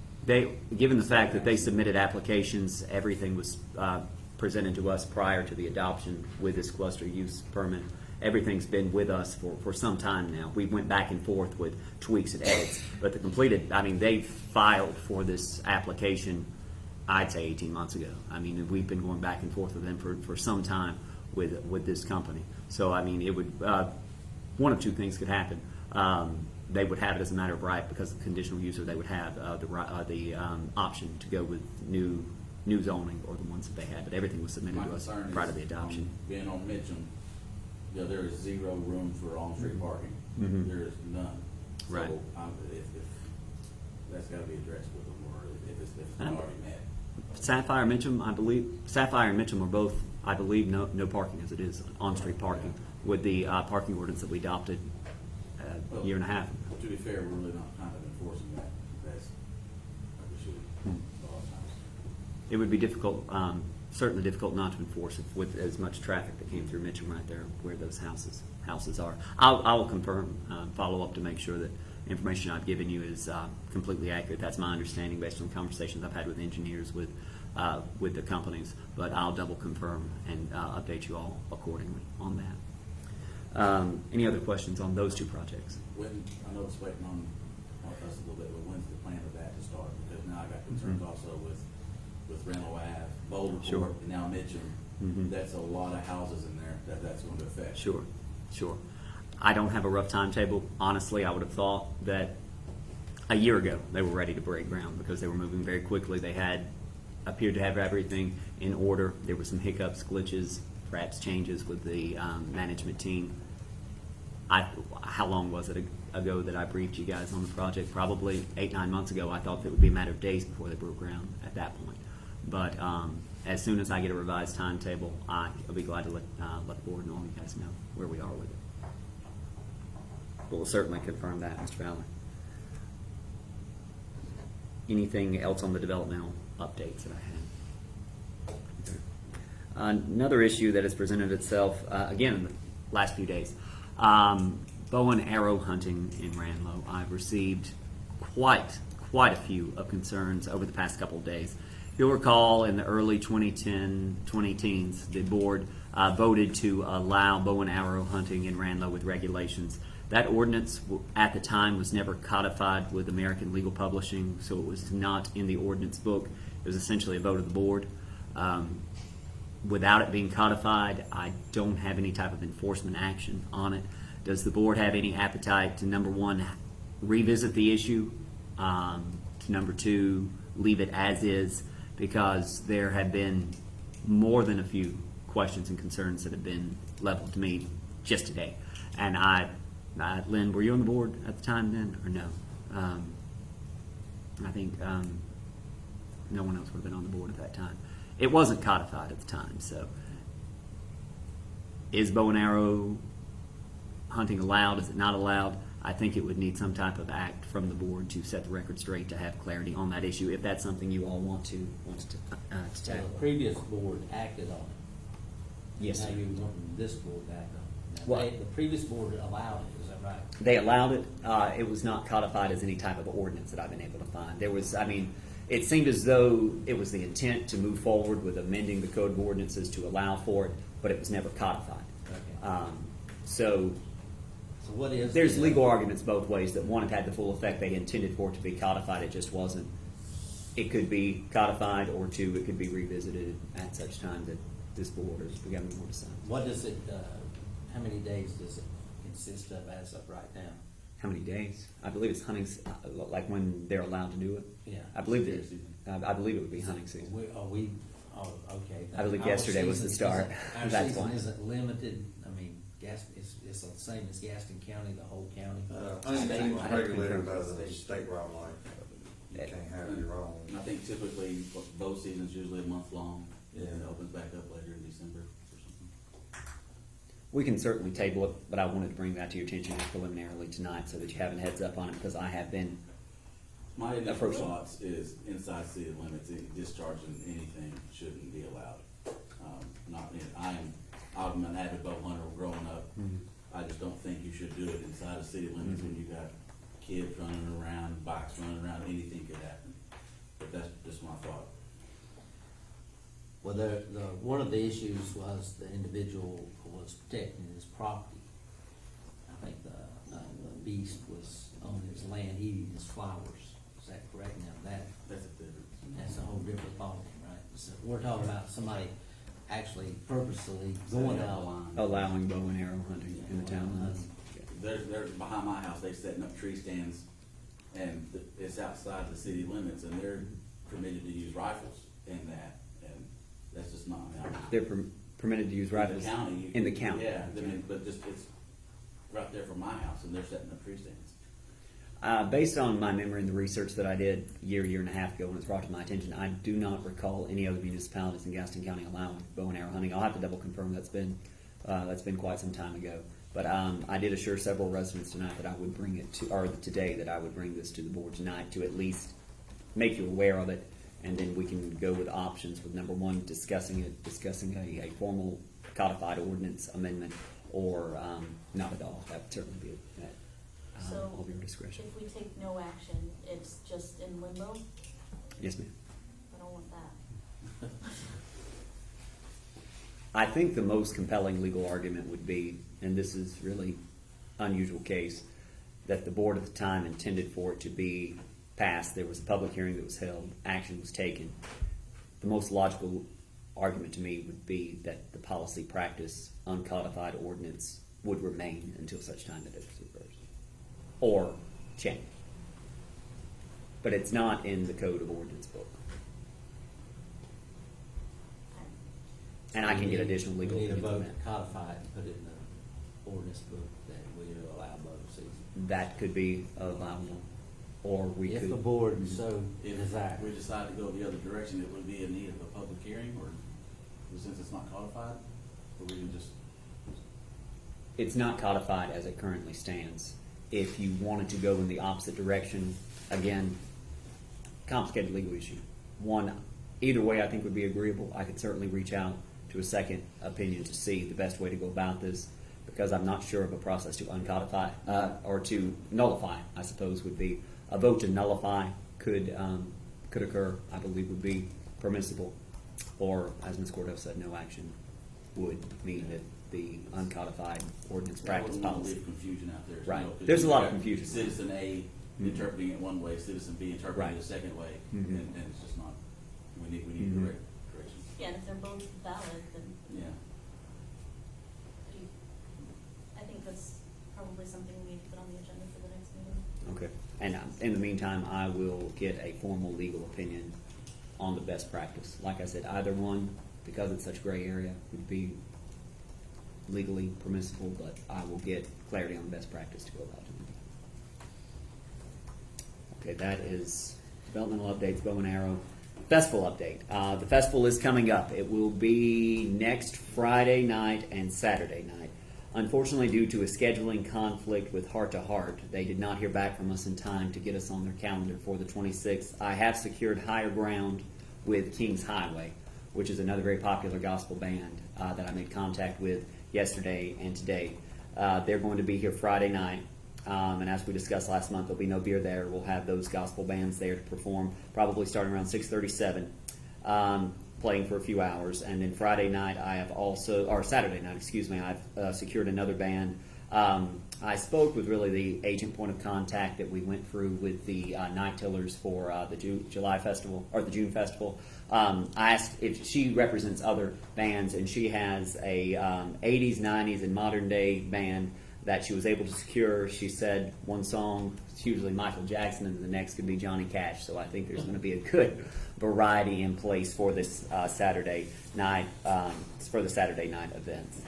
Given the fact that they submitted applications, everything was presented to us prior to the adoption with this cluster use permit. Everything's been with us for some time now. We went back and forth with tweaks and edits, but they filed for this application, I'd say 18 months ago. We've been going back and forth with them for some time with this company. So, it would, one of two things could happen. They would have it as a matter of right because of the conditional use, or they would have the option to go with new zoning or the ones that they had. But everything was submitted to us prior to the adoption. Being on Mitcham, there is zero room for on-street parking. There is none. Right. So if that's got to be addressed with them, or if it's not already met. Sapphire and Mitcham, Sapphire and Mitcham are both, I believe, no parking as it is on-street parking with the parking ordinance that we adopted a year and a half ago. To be fair, we're really not kind of enforcing that. That's like we should a lot of times. It would be difficult, certainly difficult not to enforce it with as much traffic that came through Mitcham right there where those houses are. I will confirm, follow up to make sure that information I've given you is completely accurate. That's my understanding based on conversations I've had with engineers with the companies, but I'll double confirm and update you all accordingly on that. Any other questions on those two projects? I know it's waiting on us a little bit, but when's the plan of that to start? Because now I got concerns also with Ranlo Ave, Boulder Sure. Court, and now Mitcham. Mhm. That's a lot of houses in there that's going to affect. Sure, sure. I don't have a rough timetable. Honestly, I would have thought that a year ago they were ready to break ground because they were moving very quickly. They appeared to have everything in order. There were some hiccups, glitches, perhaps changes with the management team. How long was it ago that I briefed you guys on the project? Probably 8-9 months ago. I thought it would be a matter of days before they broke ground at that point. But as soon as I get a revised timetable, I'll be glad to let the board and all you guys know where we are with it. But we'll certainly confirm that, Mr. Fowler. Anything else on the developmental updates that I had? Another issue that has presented itself again in the last few days. Bow and arrow hunting in Ranlo. I've received quite a few of concerns over the past couple of days. You'll recall in the early 2010s, the board voted to allow bow and arrow hunting in Ranlo with regulations. That ordinance at the time was never codified with American Legal Publishing, so it was not in the ordinance book. It was essentially a vote of the board. Without it being codified, I don't have any type of enforcement action on it. Does the board have any appetite to, number one, revisit the issue, to number two, leave it as is? Because there have been more than a few questions and concerns that have been leveled to me just today. And Lynn, were you on the board at the time then, or no? I think no one else would have been on the board at that time. It wasn't codified at the time, so is bow and arrow hunting allowed? Is it not allowed? I think it would need some type of act from the board to set the record straight to have clarity on that issue, if that's something you all want to So tackle. the previous board acted on it. Yes, Now sir. you're wanting this board to act on it. Now, Well- the previous board allowed it, is that right? They allowed it. It was not codified as any type of ordinance that I've been able to find. There was, it seemed as though it was the intent to move forward with amending the code of ordinances to allow for it, but it was never codified. Okay. So So what is? there's the- legal arguments both ways that one, it had the full effect they intended for it to be codified, it just wasn't. It could be codified, or two, it could be revisited at such time that this board is becoming more decided. What does it, how many days does it consist of as of right now? How many days? I believe it's hunting, like when they're allowed to do it. Yeah. I believe it would be hunting season. Okay. I believe Our yesterday was the season start. Our That's season why. isn't limited, it's the same as Gaston County, the whole county. Hunting is I have to regulated by confirm. the state wildlife. You can't have your own. I think typically bow season's usually a month long, and Yeah. it opens back up later in December or something. We can certainly table it, but I wanted to bring that to your attention just preliminarily tonight so that you have a heads up on it, because I have been. My initial Approach. thoughts is inside city limits, discharging anything shouldn't be allowed. I'm an avid bow hunter growing up. I just don't think you should do it inside of city limits when you got kids running around, bikes running around, anything could happen. But that's just my thought. Well, one of the issues was the individual was protecting his property. I think the beast was on his land eating his flowers. Is that correct? Now That's a difference. that's a whole different ballgame, right? So we're talking about somebody actually purposely going out. Allowing bow and arrow hunting in the town limits. They're behind my house, they setting up tree stands, and it's outside the city limits, and they're permitted to use rifles in that, and that's just not. They're permitted to use rifles in the county. Yeah, but just, it's right there from my house, and they're setting up tree stands. Based on my memory and the research that I did a year and a half ago when it was brought to my attention, I do not recall any other municipalities in Gaston County allowing bow and arrow hunting. I'll have to double confirm. That's been quite some time ago. But I did assure several residents tonight that I would bring it to, or today that I would bring this to the board tonight to at least make you aware of it, and then we can go with options with number one, discussing a formal codified ordinance amendment, or not at all. That would certainly be at So, all of your discretion. if we take no action, it's just in limbo? Yes, ma'am. I don't want that. I think the most compelling legal argument would be, and this is really unusual case, that the board at the time intended for it to be passed, there was a public hearing that was held, action was taken. The most logical argument to me would be that the policy practice uncodified ordinance would remain until such time that it is reversed or changed. But it's not in the code of ordinance book. And I can get additional legal We need a opinion on vote that. to codify it and put it in the ordinance book that we allow boat season. That could be allowable, or we could. If the board so If desires. we decide to go the other direction, it would be in need of a public hearing, or since it's not codified, or we can just, It's not codified as it currently stands. If you wanted to go in the opposite direction, again, complicated legal issue. One, either way I think would be agreeable. I could certainly reach out to a second opinion to see the best way to go about this, because I'm not sure of a process to uncodify, or to nullify, I suppose would be. A vote to nullify could occur, I believe would be permissible. Or, as Ms. Cordova said, no action would mean that the uncodified ordinance practice we don't policy. leave confusion out there. Right. You know, 'cause There's a you lot of got confusion. Citizen A Mhm. interpreting it one way, citizen B interpreting Right. it a second way, Mhm. and it's just not, we need Mhm. direct direction. Yeah, and if they're both valid, then Yeah. I think that's probably something we need to put on the agenda for the next meeting. Okay. And in the meantime, I will get a formal legal opinion on the best practice. Like I said, either one, because it's such a gray area, would be legally permissible, but I will get clarity on the best practice to go about it. Okay, that is developmental updates, bow and arrow. Festival update. The festival is coming up. It will be next Friday night and Saturday night. Unfortunately, due to a scheduling conflict with Heart to Heart, they did not hear back from us in time to get us on their calendar for the 26th. I have secured higher ground with Kings Highway, which is another very popular gospel band that I made contact with yesterday and today. They're going to be here Friday night. And as we discussed last month, there'll be no beer there. We'll have those gospel bands there to perform, probably starting around 6:37, playing for a few hours. And then Friday night, I have also, or Saturday night, excuse me, I've secured another band. I spoke with really the agent point of contact that we went through with the Night Tillers for the July festival, or the June festival. I asked if she represents other bands, and she has a 80s, 90s, and modern day band that she was able to secure. She said one song, it's usually Michael Jackson, and the next could be Johnny Cash. So I think there's going to be a good variety in place for this Saturday night, for the Saturday night events.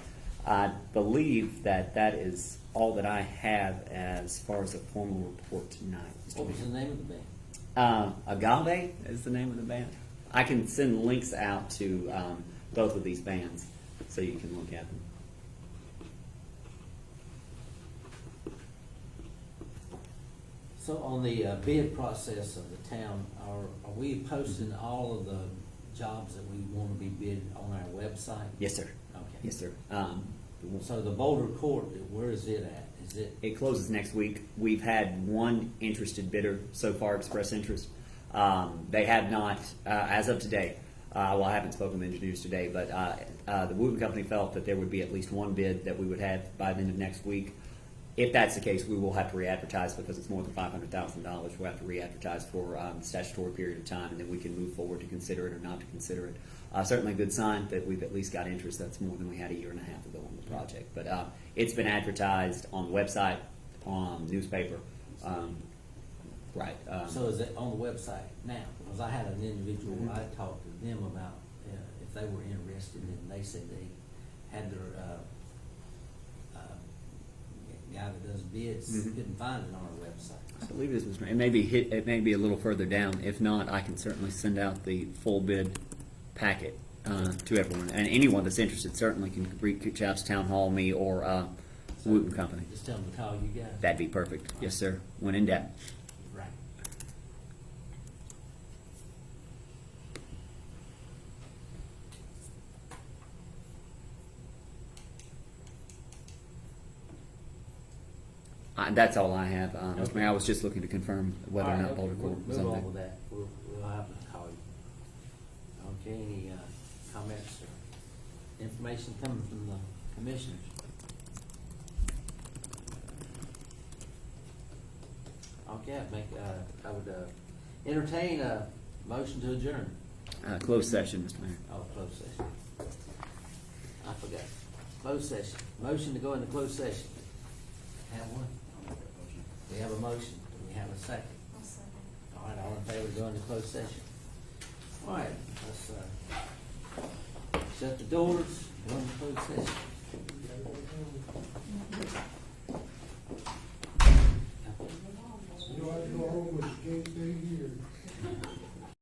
I believe that is all that I have as far as a formal report tonight. What was the name of the band? Agave is the name of the band. I can send links out to both of these bands so you can look at them. So on the bid process of the town, are we posting all of the jobs that we want to be bid on our website? Yes, sir. Okay. Yes, sir. So the Boulder Court, where is it at? Is it? It closes next week. We've had one interested bidder so far express interest. They have not, as of today, well, I haven't spoken with engineers today, but the moving company felt that there would be at least one bid that we would have by the end of next week. If that's the case, we will have to re-advertise because it's more than $500,000. We'll have to re-advertise for the statutory period of time, and then we can move forward to consider it or not to consider it. Certainly a good sign that we've at least got interest. That's more than we had a year and a half ago on the project. But it's been advertised on the website, on newspaper. Right. So is it on the website now? Because I had an individual, I talked to them about if they were interested, and they said they had their guy that does bids, couldn't find it on our website. I believe this was. It may be a little further down. If not, I can certainly send out the full bid packet to everyone, and anyone that's interested certainly can reach out to Town Hall, me, or Wooten Company. Just tell them to call you guys. That'd be perfect. Yes, sir. When in doubt. Right. That's all I have. Mr. Mayor, I was just looking to confirm whether or not Boulder Court was Move on on with there. that. We'll have to call you. Okay, any comments or information coming from the commissioners? Okay, I would entertain a motion to adjourn. Closed session, Mr. Mayor. Oh, closed session. I forgot. Closed session. Motion to go into closed session. Have one? We have a motion. Do we have a second? I'll second. All right, all in favor of going to closed session? All right, let's, shut the doors, go into closed session. You know, I go home, but you can't stay here.